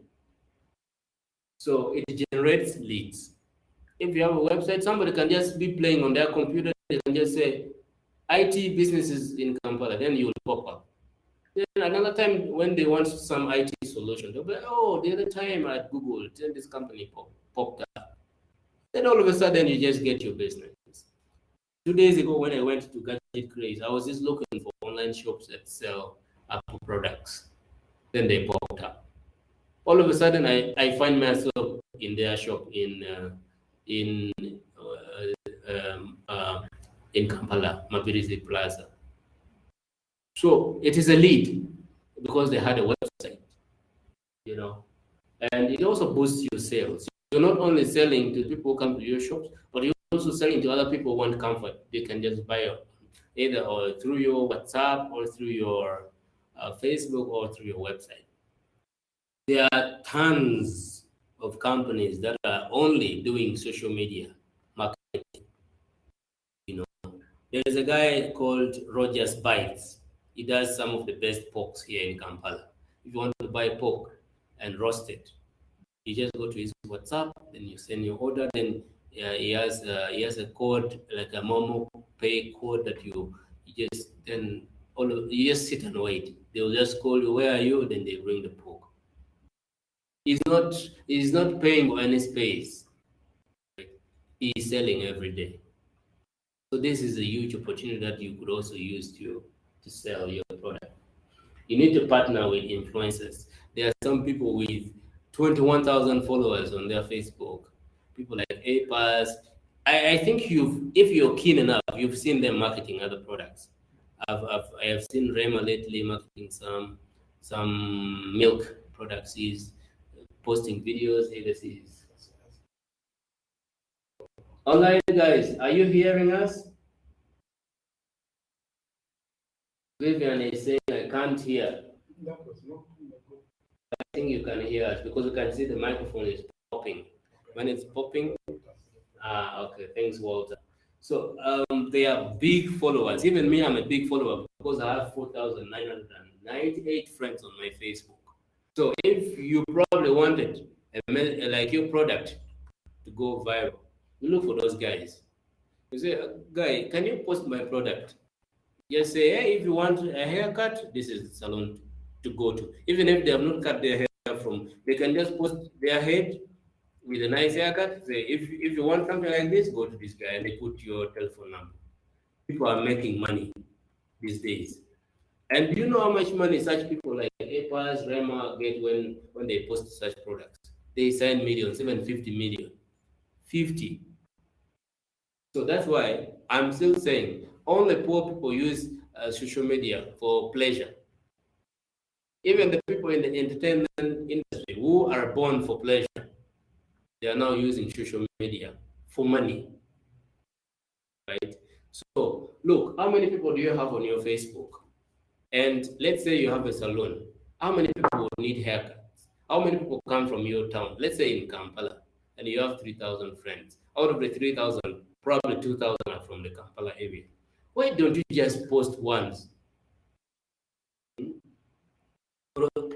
So it generates leads. If you have a website, somebody can just be playing on their computer. They can just say, IT businesses in Kampala. Then you will pop up. Then another time when they want some IT solution, they'll be like, oh, the other time at Google, then this company popped up. Then all of a sudden you just get your business. 2 days ago when I went to Gadget Craze, I was just looking for online shops that sell Apple products. Then they popped up. All of a sudden I find myself in their shop in Kampala, Mabirizi Plaza. So it is a lead because they had a website, you know, and it also boosts your sales. You're not only selling to people who come to your shops, but you're also selling to other people who want comfort. They can just buy either or through your WhatsApp or through your Facebook or through your website. There are tons of companies that are only doing social media marketing. You know, there's a guy called Rogers Bites. He does some of the best porks here in Kampala. If you want to buy pork and roast it, you just go to his WhatsApp, then you send your order. Then he has a code, like a Momo Pay code that you just sit and wait. They'll just call you, where are you? Then they bring the pork. He's not paying for any space. He's selling every day. So this is a huge opportunity that you could also use to sell your product. You need to partner with influencers. There are some people with 21,000 followers on their Facebook. People like APAS. I think if you're keen enough, you've seen them marketing other products. I have seen Rema lately marketing some milk products. He's posting videos. All right, guys, are you hearing us? Vivian is saying, I can't hear. I think you can hear us because you can see the microphone is popping. When it's popping, okay, thanks, Walter. So they are big followers. Even me, I'm a big follower because I have 4,998 friends on my Facebook. So if you probably wanted like your product to go viral, you look for those guys. You say, guy, can you post my product? Just say, hey, if you want a haircut, this is the salon to go to. Even if they have not cut their hair from, they can just post their head with a nice haircut. Say, if you want something like this, go to this guy, and they put your telephone number. People are making money these days. And do you know how much money such people like APAS, Rema get when they post such products? They sign millions, even 50 million. 50. So that's why I'm still saying only poor people use social media for pleasure. Even the people in the entertainment industry who are born for pleasure, they are now using social media for money, right? So look, how many people do you have on your Facebook? And let's say you have a salon. How many people need haircuts? How many people come from your town? Let's say in Kampala, and you have 3,000 friends. Out of the 3,000, probably 2,000 are from the Kampala area. Why don't you just post once?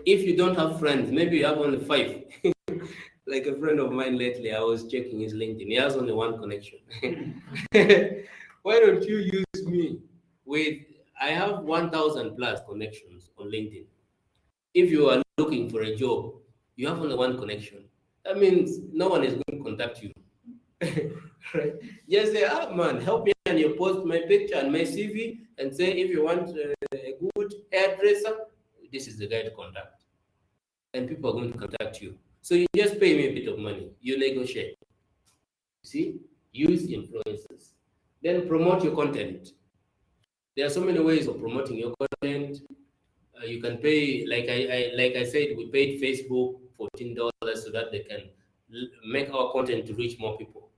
If you don't have friends, maybe you have only 5. Like a friend of mine lately, I was checking his LinkedIn. He has only 1 connection. Why don't you use me? I have 1,000 plus connections on LinkedIn. If you are looking for a job, you have only 1 connection. That means no one is going to contact you. Right? Just say, man, help me, and you post my picture and my CV and say, if you want a good hairdresser, this is the guy to contact. And people are going to contact you. So you just pay me a bit of money. You negotiate. See? Use influencers. Then promote your content. There are so many ways of promoting your content. You can pay, like I said, we paid Facebook $14 so that they can make our content to reach more people.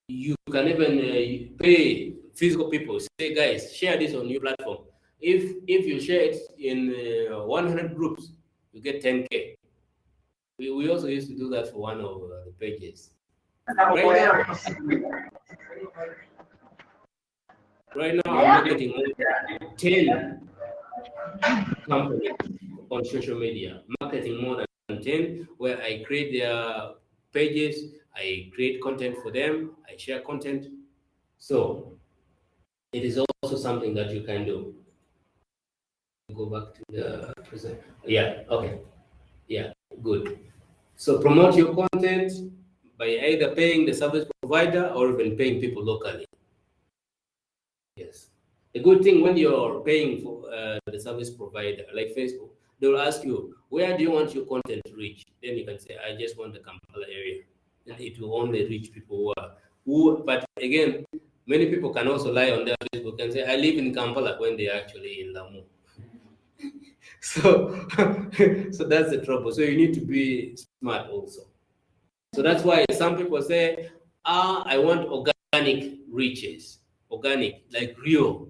You can even pay physical people. Say, guys, share this on your platform. If you share it in 100 groups, you get 10K. We also used to do that for one of the pages. Right now, I'm marketing 10 companies on social media, marketing more than 10, where I create their pages, I create content for them, I share content. So it is also something that you can do. Go back to the present. Yeah, okay. Yeah, good. So promote your content by either paying the service provider or even paying people locally. Yes. The good thing when you're paying for the service provider, like Facebook, they'll ask you, where do you want your content to reach? Then you can say, I just want the Kampala area. And it will only reach people but again, many people can also lie on their Facebook and say, I live in Kampala when they're actually in Lamu. So that's the trouble. So you need to be smart also. So that's why some people say, I want organic reaches, organic, like real.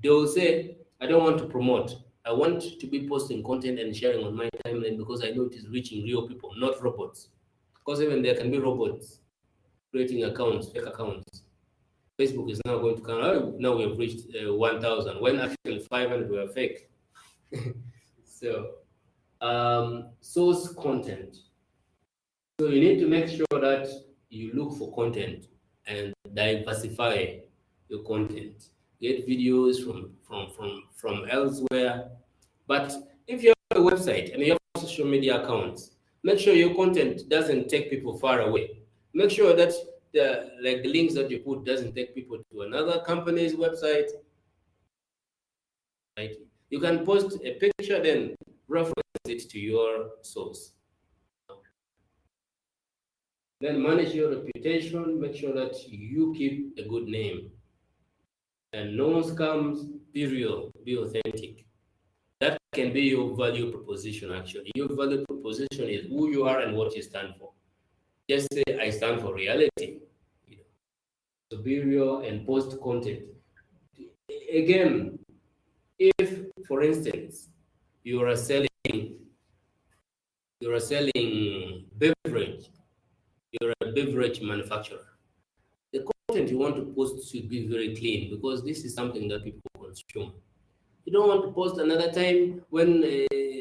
They will say, I don't want to promote. I want to be posting content and sharing on my timeline because I know it is reaching real people, not robots. Because even there can be robots creating accounts, fake accounts. Facebook is now going to come, oh, now we have reached 1,000, when actually 500 were fake. So, source content. So you need to make sure that you look for content and diversify your content. Get videos from elsewhere. But if you have a website and you have social media accounts, make sure your content doesn't take people far away. Make sure that the links that you put doesn't take people to another company's website. Right? You can post a picture, then reference it to your source. Then manage your reputation, make sure that you keep a good name. And no scams, be real, be authentic. That can be your value proposition, actually. Your value proposition is who you are and what you stand for. Just say, I stand for reality. So be real and post content. Again, if, for instance, you are selling beverage, you're a beverage manufacturer, the content you want to post should be very clean because this is something that people consume. You don't want to post another time when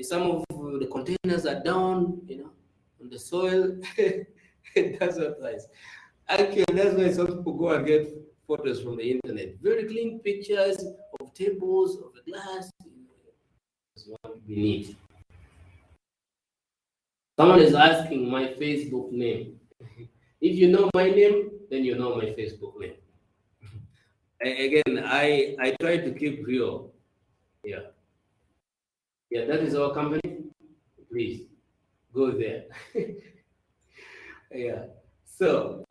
some of the containers are down, on the soil. That's not nice. Actually, that's why some people go and get photos from the internet. Very clean pictures of tables, of the glass. You want to be neat. Someone is asking my Facebook name. If you know my name, then you know my Facebook name. Again, I try to keep real. Yeah. Yeah, that is our company. Please go there. Yeah. So,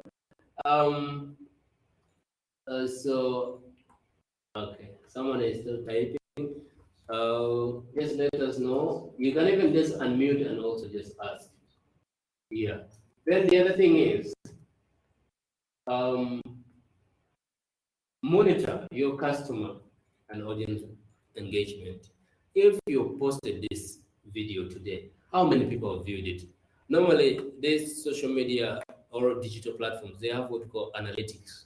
okay. Someone is still typing. Just let us know. You can even just unmute and also just ask. Yeah. Then the other thing is, monitor your customer and audience engagement. If you posted this video today, how many people have viewed it? Normally, these social media or digital platforms, they have what we call analytics.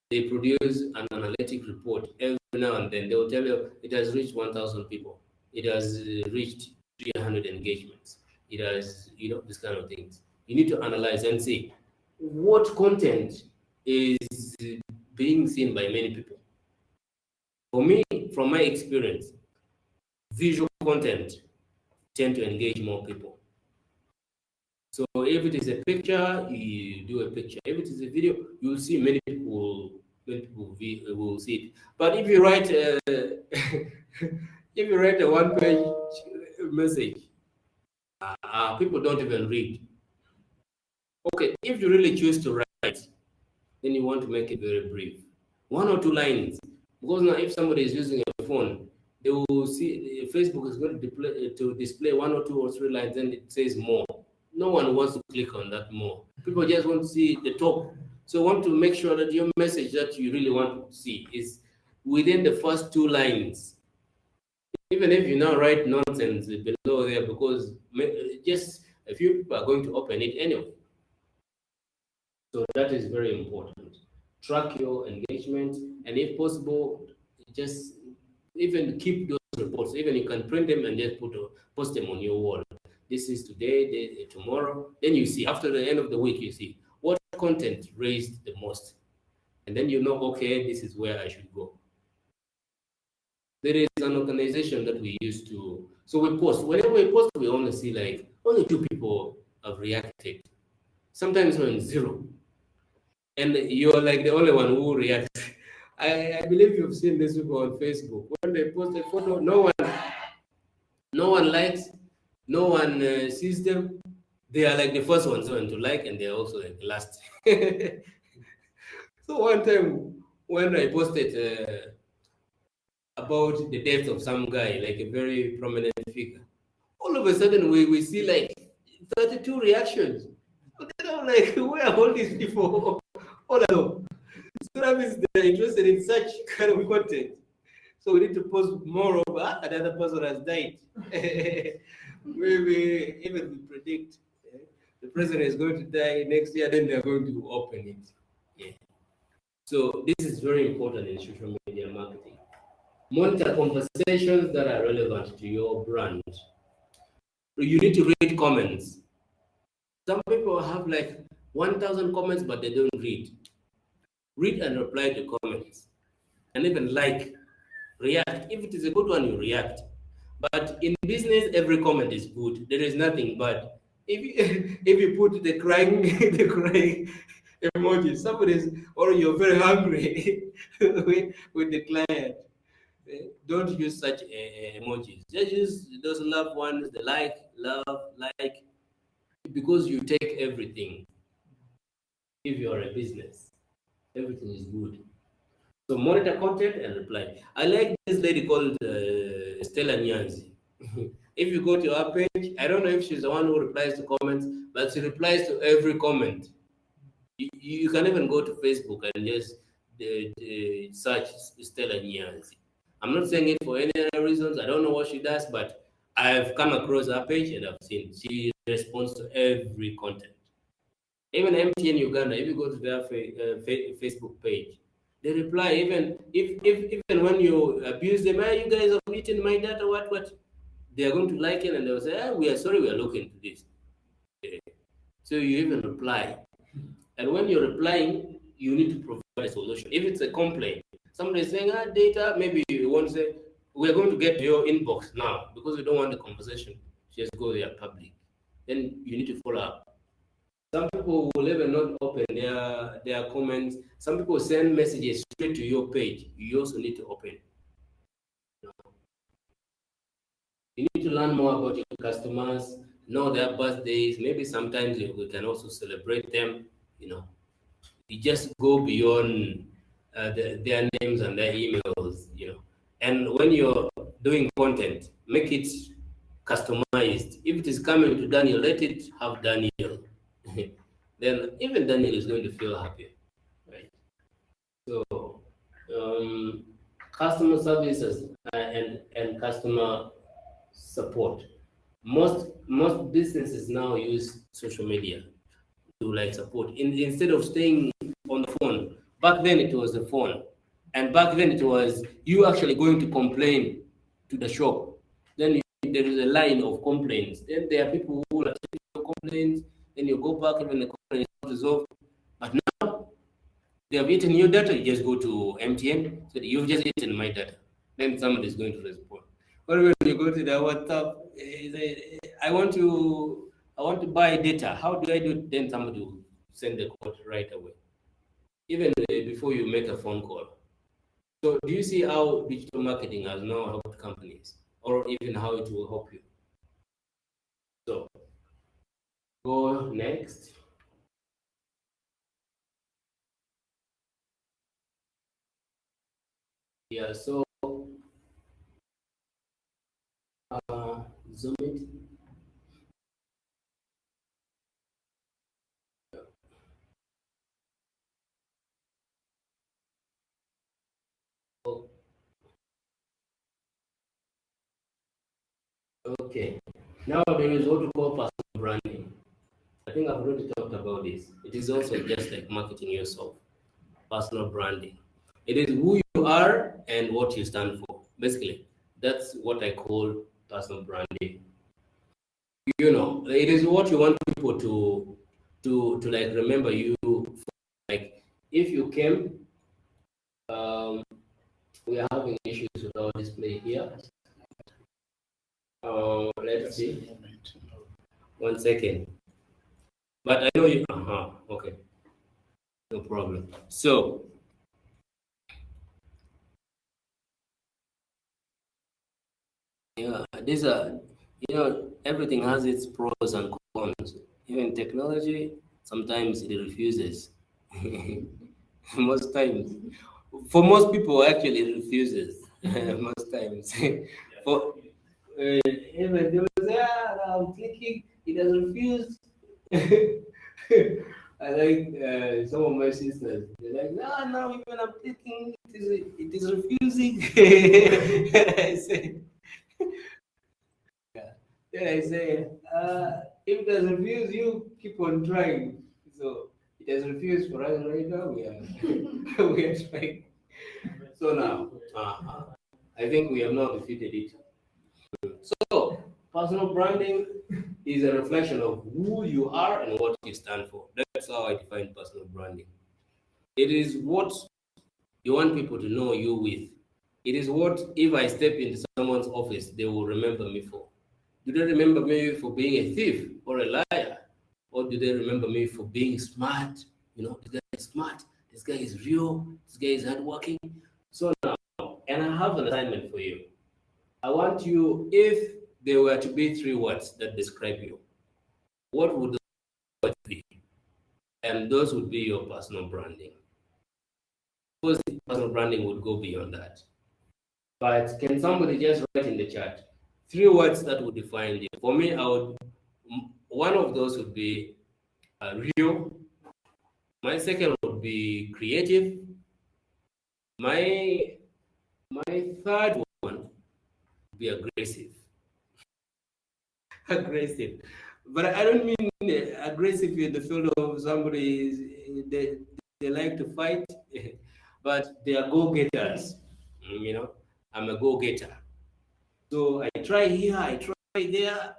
They produce an analytic report every now and then. They will tell you it has reached 1,000 people. it has reached 300 engagements. It has, this kind of things. You need to analyze and see what content is being seen by many people. For me, from my experience, visual content tend to engage more people. So if it is a picture, you do a picture. If it is a video, you will see many people will see it. But if you write if you write a one-page message, people don't even read. Okay, if you really choose to write, then you want to make it very brief, 1 or 2 lines. Because now, if somebody is using a phone, they will see Facebook is going to display 1 or 2 or 3 lines, and it says more. No one wants to click on that more. People just want to see the top. So want to make sure that your message that you really want to see is within the first 2 lines. Even if you now write nonsense below there, because just a few people are going to open it anyway. So that is very important. Track your engagement, and if possible, just even keep those reports. Even you can print them and just post them on your wall. This is today, tomorrow. Then you see, after the end of the week, you see what content raised the most. And then you know, okay, this is where I should go. There is an organization that we used to, so we post. Whenever we post, we only see like only 2 people have reacted. Sometimes when 0. And you're like the only one who reacts. I believe you've seen these people on Facebook. When they post a photo, no one likes, no one sees them. They are like the first ones to like, and they're also like the last. So one time when I posted about the death of some guy, like a very prominent figure, all of a sudden we see like 32 reactions. But then I'm like, where are all these people? All alone. So that means they're interested in such kind of content. So we need to post more of another person has died. Maybe even we predict the president is going to die next year, then they're going to open it. Yeah. So this is very important in social media marketing. Monitor conversations that are relevant to your brand. You need to read comments. Some people have like 1,000 comments, but they don't read. Read and reply to comments. And even react. If it is a good one, you react. But in business, every comment is good. There is nothing bad. If you put the crying emoji, or you're very hungry with the client, don't use such emojis. Just use those love ones, the like, because you take everything. If you are a business, everything is good. So monitor content and reply. I like this lady called Stella Nyanzi. If you go to her page, I don't know if she's the one who replies to comments, but she replies to every comment. You can even go to Facebook and just search Stella Nyanzi. I'm not saying it for any other reasons. I don't know what she does, but I've come across her page and I've seen she responds to every content. Even MTN Uganda, if you go to their Facebook page, they reply. Even when you abuse them, you guys have eaten my data, what? They are going to like it and they will say, we are sorry, we are looking into this. So you even reply. And when you're replying, you need to provide a solution. If it's a complaint, somebody is saying, data, maybe you want to say, we're going to get to your inbox now because we don't want the conversation. Just go there public. Then you need to follow up. Some people will even not open their comments. Some people send messages straight to your page. You also need to open. You need to learn more about your customers, know their birthdays. Maybe sometimes we can also celebrate them. You just go beyond their names and their emails. And when you're doing content, make it customized. If it is coming to Daniel, let it have Daniel. Then even Daniel is going to feel happy, right? So customer services and customer support. Most businesses now use social media to support instead of staying on the phone. Back then it was the phone, and back then it was you actually going to complain to the shop. then there is a line of complaints. Then there are people who will take your complaints, then you go back when the complaint is not resolved. But now they have eaten your data, you just go to MTN, so you've just eaten my data. Then somebody is going to respond. Or when you go to the WhatsApp, I want to buy data. How do I do it? Then somebody will send the code right away, even before you make a phone call. So do you see how digital marketing has now helped companies, or even how it will help you? So go next. Yeah, so zoom it. Okay. Now there is what we call personal branding. I think I've already talked about this. It is also just like marketing yourself. Personal branding. It is who you are and what you stand for. Basically, that's what I call personal branding. You know, it is what you want people to like remember you for. Like if you came, we are having issues with our display here. Let's see. 1 second. But I know you. Okay. No problem. So, yeah, these are, everything has its pros and cons. Even technology, sometimes it refuses. Most times. For most people, actually, it refuses. Most times. For even they will say, I'm clicking, it has refused. I like some of my sisters. They're like, no, even I'm clicking, it is refusing. I say, yeah. Then I say, if it has refused, you keep on trying. So it has refused for us right now. We are, we are trying. So now, I think we have now defeated it. So, personal branding is a reflection of who you are and what you stand for. That's how I define personal branding. It is what you want people to know you with. It is what, if I step into someone's office, they will remember me for. Do they remember me for being a thief or a liar? Or do they remember me for being smart? You know, this guy is smart, this guy is real, this guy is hardworking. So now, and I have an assignment for you. I want you, if there were to be 3 words that describe you, what would those words be? And those would be your personal branding. Of course, personal branding would go beyond that. But can somebody just write in the chat 3 words that would define you? For me, one of those would be real. My second would be creative. My third one would be aggressive. Aggressive. But I don't mean aggressive in the field of somebody they like to fight, but they are go-getters. You know, I'm a go-getter. So I try here, I try there.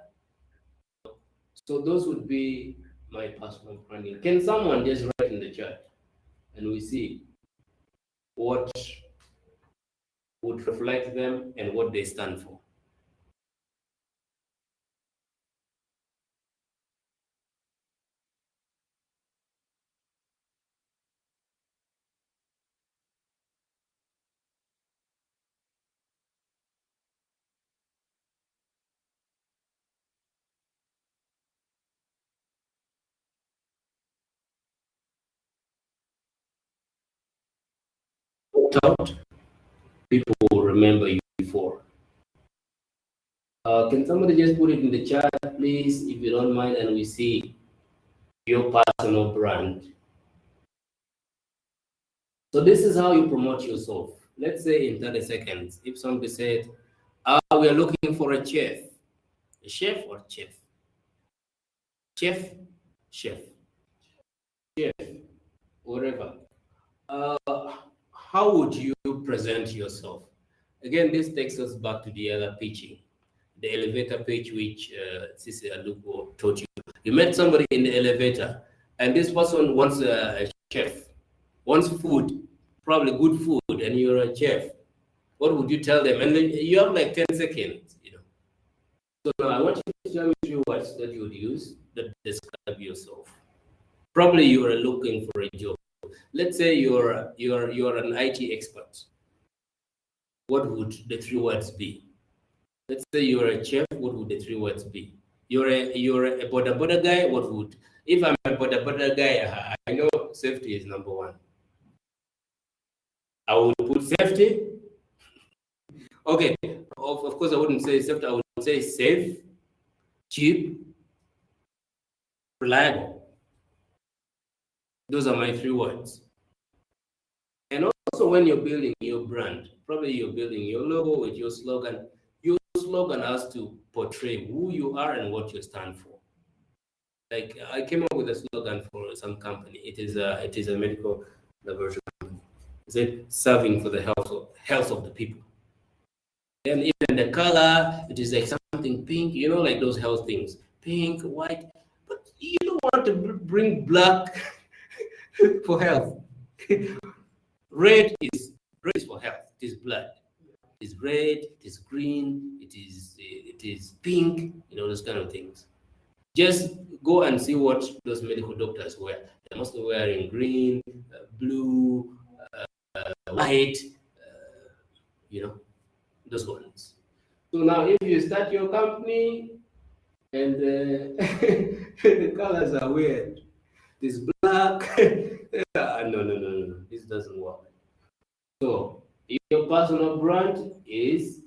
So those would be my personal branding. Can someone just write in the chat and we see what would reflect them and what they stand for? Out, people will remember you before. Can somebody just put it in the chat, please, if you don't mind, and we see your personal brand. So this is how you promote yourself. Let's say in 30 seconds, if somebody said, we are looking for a chef. A chef or chef? Chef, chef, chef, whatever. How would you present yourself? Again, this takes us back to the other pitching. the elevator pitch which Sisi Aluko taught you. You met somebody in the elevator, and this person wants a chef, wants food, probably good food, and you're a chef. What would you tell them? And then you have like 10 seconds, you know. So now I want you to tell me 3 words that you would use that describe yourself. Probably you are looking for a job. Let's say you're an IT expert. What would the 3 words be? Let's say you're a chef. What would the 3 words be? You're a boda guy. What would, if I'm a boda guy, I know safety is number 1. I would put safety. Okay, of course I wouldn't say safety. I would say safe, cheap, reliable. Those are my 3 words. And also when you're building your brand, probably you're building your logo with your slogan. Your slogan has to portray who you are and what you stand for. Like I came up with a slogan for some company. It is a medical laboratory company. Is it serving for the health of the people? And even the color, it is like something pink, you know, like those health things, pink, white. But you don't want to bring black for health. Red is for health. It is blood. It is red. It is green. It is pink. You know, those kind of things. Just go and see what those medical doctors wear. They're mostly wearing green, blue, white. You know, those ones. So now, if you start your company and the colors are weird, this black. No. This doesn't work. So your personal brand is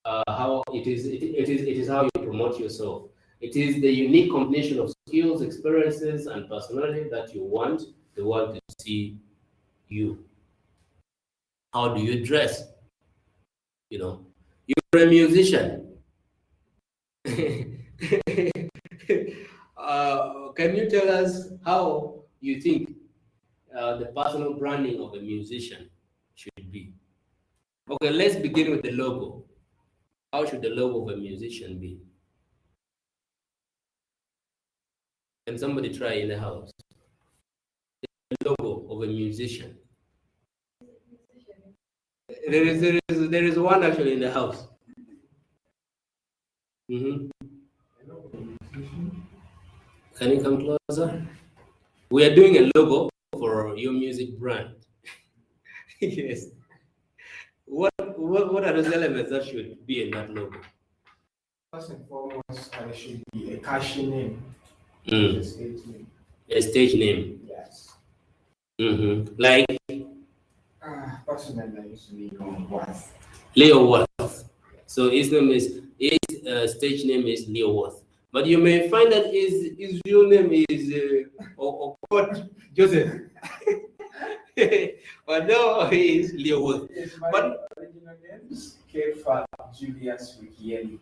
how it is how you promote yourself. It is the unique combination of skills, experiences, and personality that you want the world to see you. How do you dress? You know, you're a musician. Can you tell us how you think the personal branding of a musician should be? Okay, let's begin with the logo. How should the logo of a musician be? Can somebody try in the house? The logo of a musician. There is one actually in the house. Mm-hmm. Can you come closer? We are doing a logo for your music brand. Yes. What are those elements that should be in that logo? First and foremost, there should be a catchy name. Mm. A stage name. A stage name. Yes. Mm-hmm. Like? Personally, I used to be Leo Worth. Leo Worth. So his stage name is Leo Worth. But you may find that his real name is Okot Joseph. But no, he is Leo Worth. Yes, my original name is Kefa Julius Rikieli.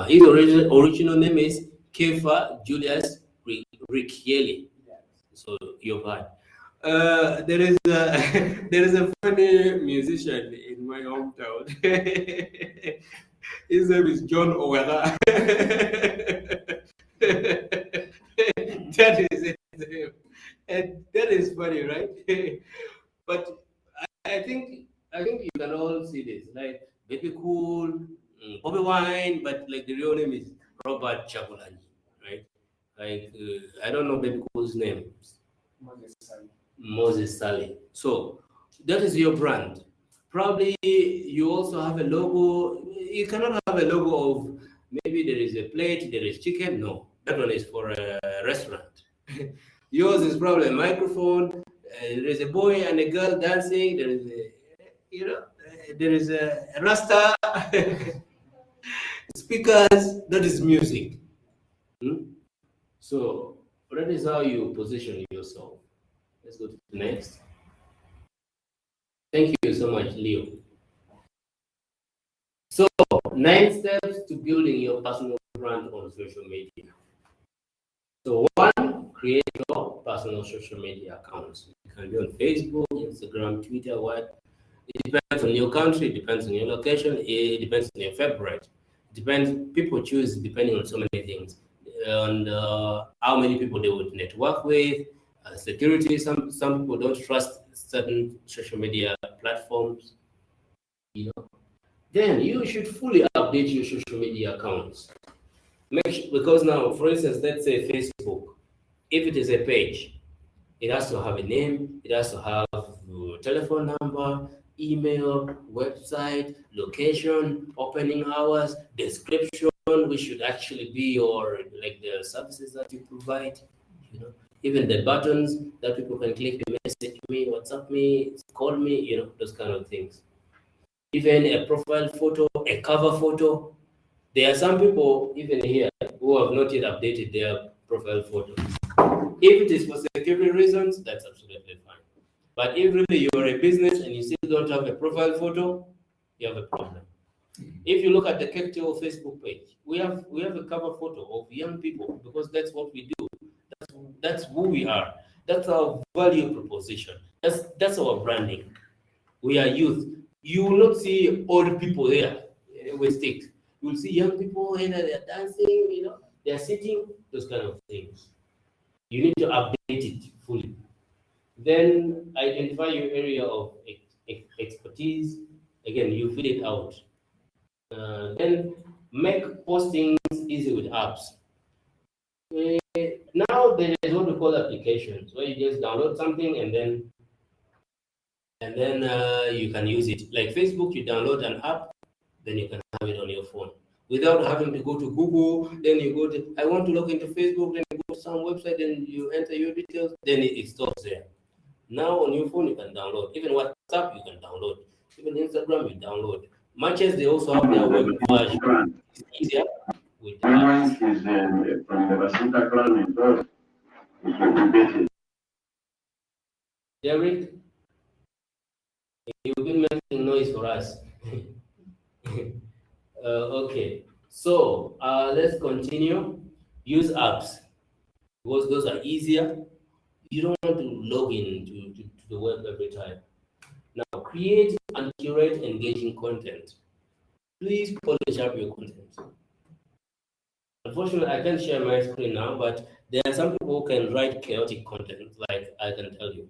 His original name is Kefa Julius Rikieli. Yes. So you've heard. There is a funny musician in my hometown. His name is John Owera. That is his name. And that is funny, right? But I think you can all see this. Like Baby Cool, Bobby Wine, but like the real name is Robert Chakulani, right? Like I don't know Baby Cool's name. Moses Sally. So that is your brand. Probably you also have a logo. You cannot have a logo of maybe there is a plate, there is chicken. No, that one is for a restaurant. Yours is probably a microphone. There is a boy and a girl dancing. There is there is a rasta. Speakers. That is music. So that is how you position yourself. Let's go to the next. Thank you so much, Leo. So, 9 steps to building your personal brand on social media. So, 1, create your personal social media accounts. You can be on Facebook, Instagram, Twitter, what? It depends on your country, it depends on your location, it depends on your favorite. Depends. People choose depending on so many things, and how many people they would network with, security. Some people don't trust certain social media platforms. You know, then you should fully update your social media accounts. Because now, for instance, let's say Facebook, if it is a page, it has to have a name, it has to have a telephone number, email, website, location, opening hours, description, which should actually be your like the services that you provide, you know, even the buttons that people can click to message me, WhatsApp me, call me, you know, those kind of things. Even a profile photo, a cover photo. There are some people even here who have not yet updated their profile photo. If it is for security reasons, that's absolutely fine. But if really you're a business and you still don't have a profile photo, you have a problem. If you look at the Kectil Facebook page, we have a cover photo of young people because that's what we do. That's who we are. That's our value proposition. That's our branding. We are youth. You will not see old people there with sticks. You will see young people, either they're dancing, you know, they're sitting, those kind of things. You need to update it fully. Then identify your area of expertise. Again, you fill it out. Then make postings easy with apps. Now there is what we call applications, where you just download something and then you can use it. Like Facebook, you download an app, then you can have it on your phone without having to go to Google. Then you go to, I want to log into Facebook, then you go to some website, then you enter your details, then it stops there. Now on your phone, you can download. Even WhatsApp, you can download. Even Instagram, you download. Matches, they also have their web version. It's easier with the apps. From the Basita clan in Perth, which will be better. Derek, you've been making noise for us. Okay, so let's continue. Use apps because those are easier. You don't want to log in to the web every time. Now, create and curate engaging content. Please polish up your content. Unfortunately, I can't share my screen now, but there are some people who can write chaotic content, like I can tell you.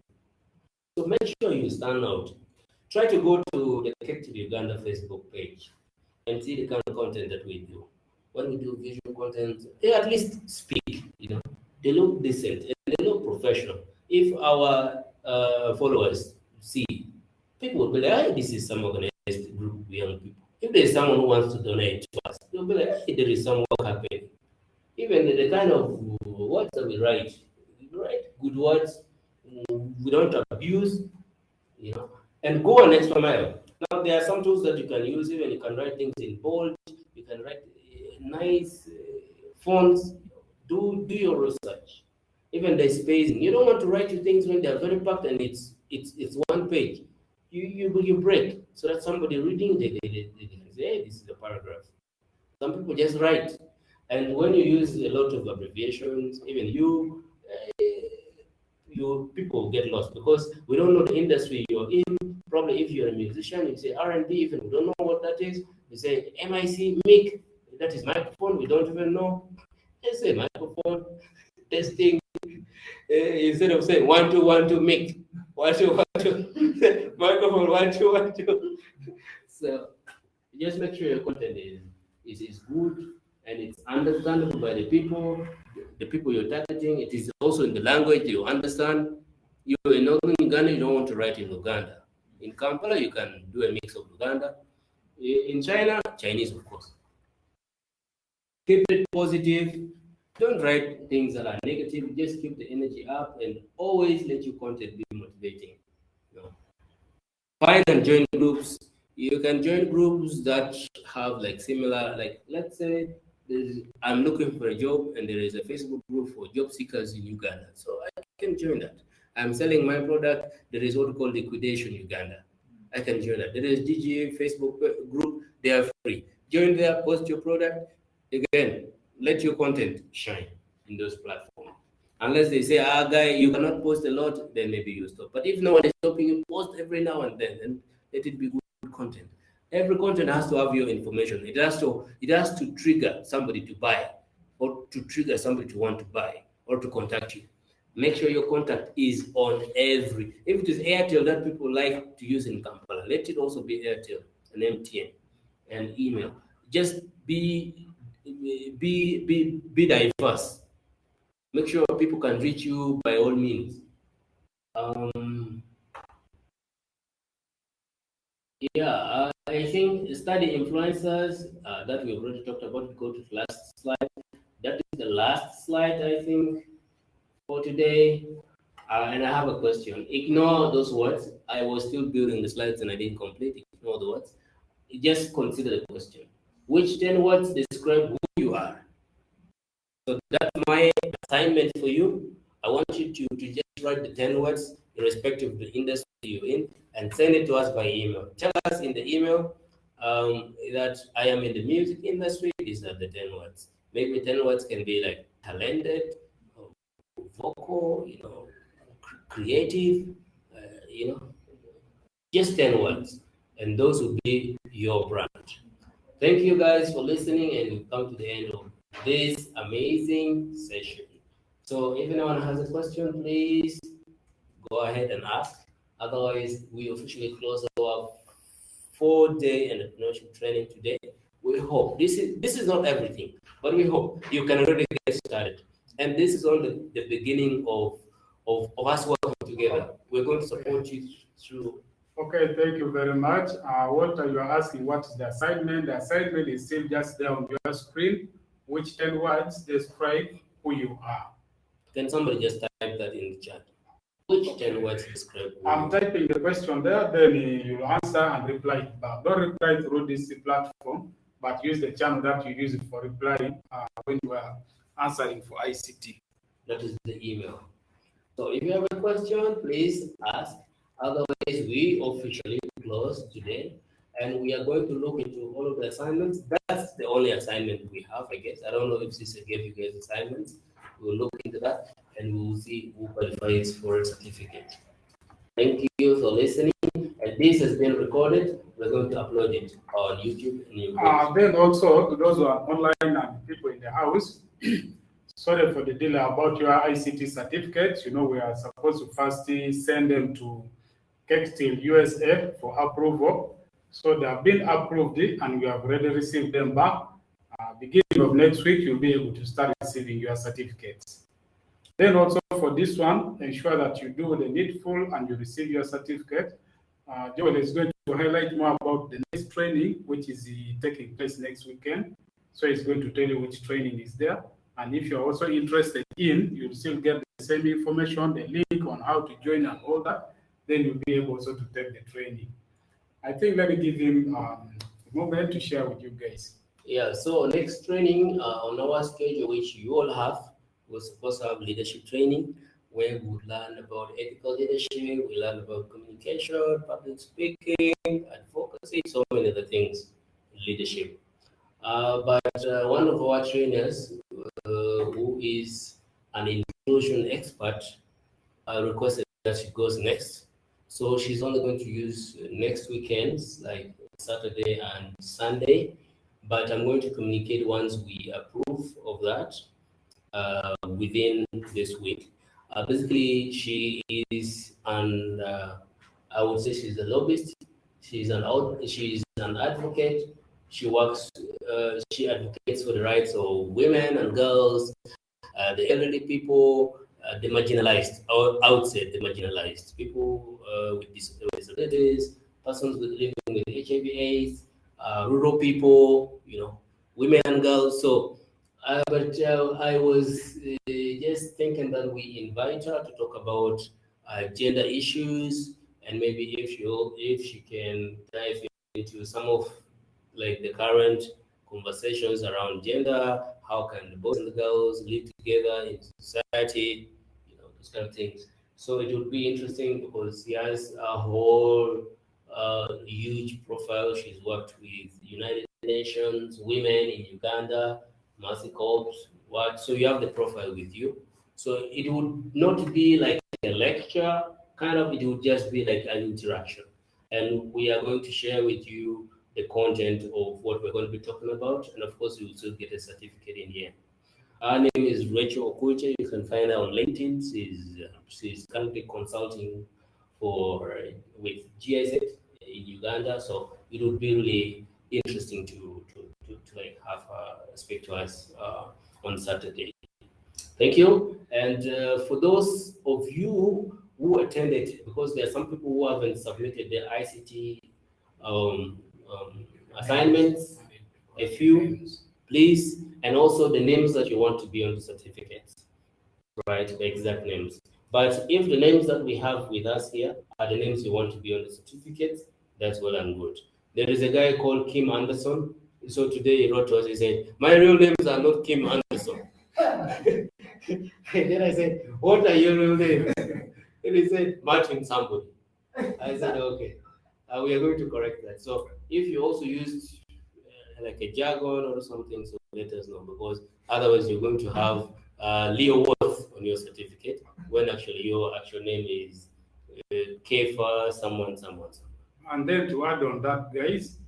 So make sure you stand out. Try to go to the Kectil Uganda Facebook page and see the kind of content that we do. When we do visual content, they at least speak, you know. They look decent and they look professional. If our followers see, people will be like, hey, this is some organized group of young people. If there's someone who wants to donate to us, they'll be like, hey, there is some work happening. Even the kind of words that we write good words, we don't abuse, you know, and go an extra mile. Now, there are some tools that you can use. Even you can write things in bold, you can write nice fonts. Do your research. Even the spacing. You don't want to write your things when they're very packed and it's one page. You break so that somebody reading they can say, hey, this is a paragraph. Some people just write, and when you use a lot of abbreviations, even you people get lost because we don't know the industry you're in. Probably if you're a musician, you say R&B, even we don't know what that is. You say mic, that is microphone. We don't even know. Just say microphone testing. Instead of saying 1 2 1 2 mic, 1 2 1 2 microphone 1 2 1 2. So just make sure your content is good and it's understandable by the people you're targeting. It is also in the language you understand. You're in Northern Uganda, you don't want to write in Uganda. In Kampala, you can do a mix of Uganda. In China, Chinese, of course. Keep it positive. Don't write things that are negative. Just keep the energy up and always let your content be motivating. You know. Find and join groups. You can join groups that have like similar, like let's say I'm looking for a job and there is a Facebook group for job seekers in Uganda. So I can join that. I'm selling my product. There is what we call liquidation Uganda. I can join that. There is DGA Facebook group. They are free. Join there, post your product. Again, let your content shine in those platforms. Unless they say, guy, you cannot post a lot, then maybe you stop. But if no one is stopping you, post every now and then let it be good content. Every content has to have your information. It has to trigger somebody to buy, or to trigger somebody to want to buy or to contact you. Make sure your contact is on every. If it is Airtel that people like to use in Kampala, let it also be Airtel and MTN and email. Just be diverse. Make sure people can reach you by all means. I think study influencers that we've already talked about. Go to the last slide. That is the last slide, I think, for today. And I have a question. Ignore those words. I was still building the slides and I didn't complete it. Ignore the words. Just consider the question. Which 10 words describe who you are? So that's my assignment for you. I want you to just write the 10 words irrespective of the industry you're in and send it to us by email. Tell us in the email that I am in the music industry. These are the 10 words. Maybe 10 words can be like talented, vocal, creative, just 10 words. And those will be your brand. Thank you guys for listening, and we've come to the end of this amazing session. So if anyone has a question, please go ahead and ask. Otherwise, we officially close our 4-day entrepreneurship training today. We hope this is not everything, but we hope you can already get started. And this is only the beginning of us working together. We're going to support you through. Okay, thank you very much. What you are asking, what is the assignment? The assignment is still just there on your screen. Which 10 words describe who you are? Can somebody just type that in the chat? Which 10 words describe who I'm typing the question there, then you'll answer and reply it back. Don't reply through this platform, but use the channel that you use for replying when you are answering for ICT. That is the email. So if you have a question, please ask. Otherwise, we officially close today, and we are going to look into all of the assignments. That's the only assignment we have, I guess. I don't know if Cesar gave you guys assignments. We'll look into that, and we'll see who qualifies for a certificate. Thank you for listening. And this has been recorded. We're going to upload it on YouTube. And then also, to those who are online and people in the house, sorry for the delay about your ICT certificates. We are supposed to first send them to Kectil USA for approval. So they have been approved and we have already received them back. Beginning of next week, you'll be able to start receiving your certificates. Then also for this one, ensure that you do the needful and you receive your certificate. Joel is going to highlight more about the next training, which is taking place next weekend. So he's going to tell you which training is there. And if you're also interested in, you'll still get the same information, the link on how to join and all that. Then you'll be able also to take the training. I think let me give him a moment to share with you guys. Yeah, so next training on our schedule, which you all have, we're supposed to have leadership training, where we learn about ethical leadership, we learn about communication, public speaking, advocacy, so many other things in leadership. But one of our trainers, who is an inclusion expert, requested that she goes next. So she's only going to use next weekends, like Saturday and Sunday. But I'm going to communicate once we approve of that within this week. Basically, she is I would say she's a lobbyist. She's an advocate. She works. She advocates for the rights of women and girls, the elderly people, the marginalized, or outside the marginalized people with disabilities, persons living with HIV/AIDS, rural people, women and girls. So, but I was just thinking that we invite her to talk about gender issues, and maybe if she can dive into some of like the current conversations around gender, how can the boys and the girls live together in society, those kind of things. So it would be interesting because she has a whole huge profile. She's worked with United Nations, women in Uganda, Mercy Corps, so you have the profile with you. So it would not be like a lecture, it would just be like an interaction. And we are going to share with you the content of what we're going to be talking about, and of course, you will still get a certificate in here. Her name is Rachel Okuche. You can find her on LinkedIn. She's currently consulting with GIZ in Uganda, so it would be really interesting to like have her speak to us on Saturday. Thank you. And for those of you who attended, because there are some people who haven't submitted their ICT assignments, a few, please, and also the names that you want to be on the certificates, right? The exact names. But if the names that we have with us here are the names you want to be on the certificates, that's well and good. There is a guy called Kim Anderson. So today he wrote to us, he said, my real names are not Kim Anderson. And then I said, what are your real names? And he said, Martin somebody. I said, okay, we are going to correct that. So if you also used like a jargon or something, so let us know, because otherwise you're going to have Leo Worth on your certificate when actually your actual name is Kefa someone. And then to add on that, guys,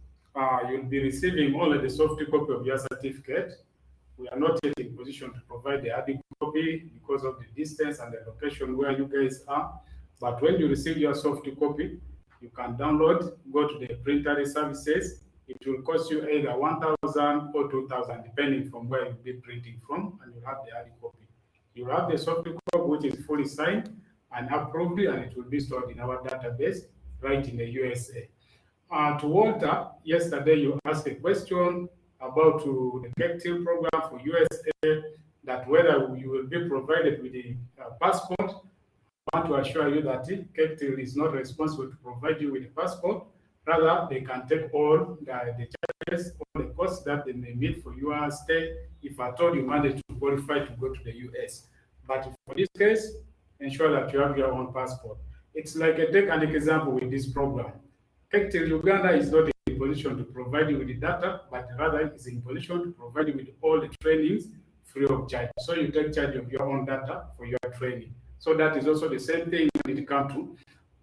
you'll be receiving only the soft copy of your certificate. We are not yet in position to provide the hard copy because of the distance and the location where you guys are. But when you receive your soft copy, you can download, go to the printer services. It will cost you either 1,000 or 2,000, depending from where you'll be printing from, and you have the hard copy. You have the soft copy, which is fully signed and approved, and it will be stored in our database right in the USA. To Walter, yesterday you asked a question about the Kectil program for USA, that whether you will be provided with a passport. I want to assure you that Kectil is not responsible to provide you with a passport. Rather, they can take all the charges, all the costs that they may need for your stay, if at all you manage to qualify to go to the US. But for this case, ensure that you have your own passport. It's like take an example with this program. Kectil Uganda is not in position to provide you with the data, but rather is in position to provide you with all the trainings free of charge. So you take charge of your own data for your training. So that is also the same thing when it comes to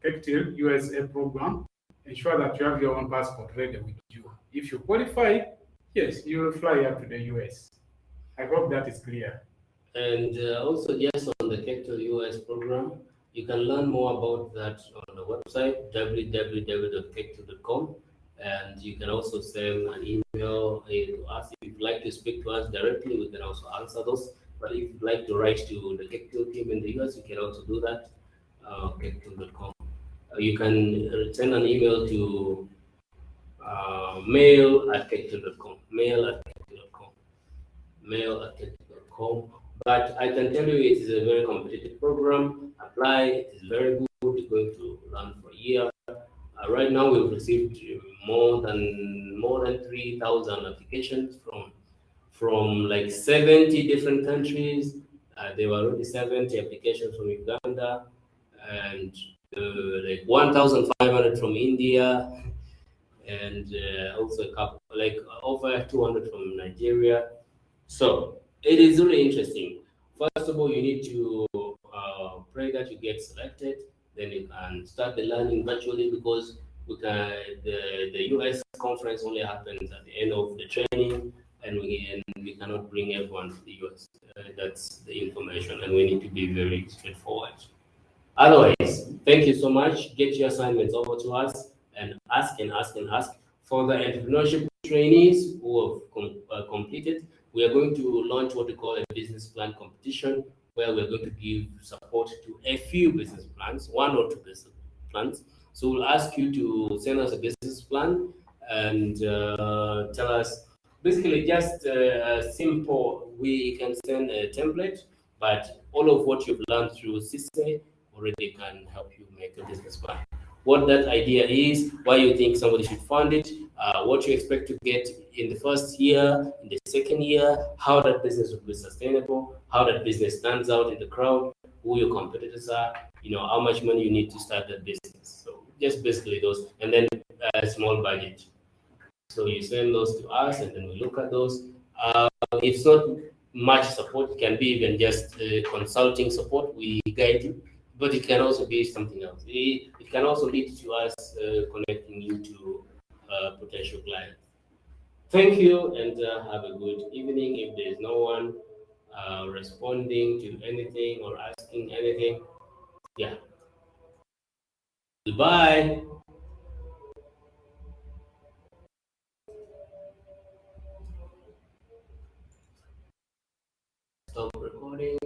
Kectil USA program. Ensure that you have your own passport ready with you. If you qualify, yes, you will fly up to the US. I hope that is clear. And also, just on the Kectil US program, you can learn more about that on the website, www.kectil.com. And you can also send an email to us. If you'd like to speak to us directly, we can also answer those. But if you'd like to write to the Kectil team in the US, you can also do that, kectil.com. You can send an email to mail@kectil.com, mail@kectil.com. But I can tell you it is a very competitive program. Apply, it is very good. It's going to run for a year. Right now, we've received more than 3,000 applications from like 70 different countries. There were already 70 applications from Uganda, and like 1,500 from India, and also a couple, like over 200 from Nigeria. So it is really interesting. First of all, you need to pray that you get selected. Then you can start the learning virtually, because the US conference only happens at the end of the training, and we cannot bring everyone to the US. That's the information, and we need to be very straightforward. Otherwise, thank you so much. Get your assignments over to us and ask. For the entrepreneurship trainees who have completed, we are going to launch what we call a business plan competition, where we're going to give support to a few business plans, 1 or 2 business plans. So we'll ask you to send us a business plan and tell us, basically just simple, we can send a template, but all of what you've learned through CISE already can help you make a business plan. What that idea is, why you think somebody should fund it, what you expect to get in the first year, in the second year, how that business will be sustainable, how that business stands out in the crowd, who your competitors are, how much money you need to start that business. So just basically those, and then a small budget. So you send those to us, and then we look at those. It's not much support. It can be even just consulting support. We guide you. But it can also be something else. It can also lead to us connecting you to potential clients. Thank you, and have a good evening. If there is no one responding to anything or asking anything, yeah. Goodbye. Stop recording.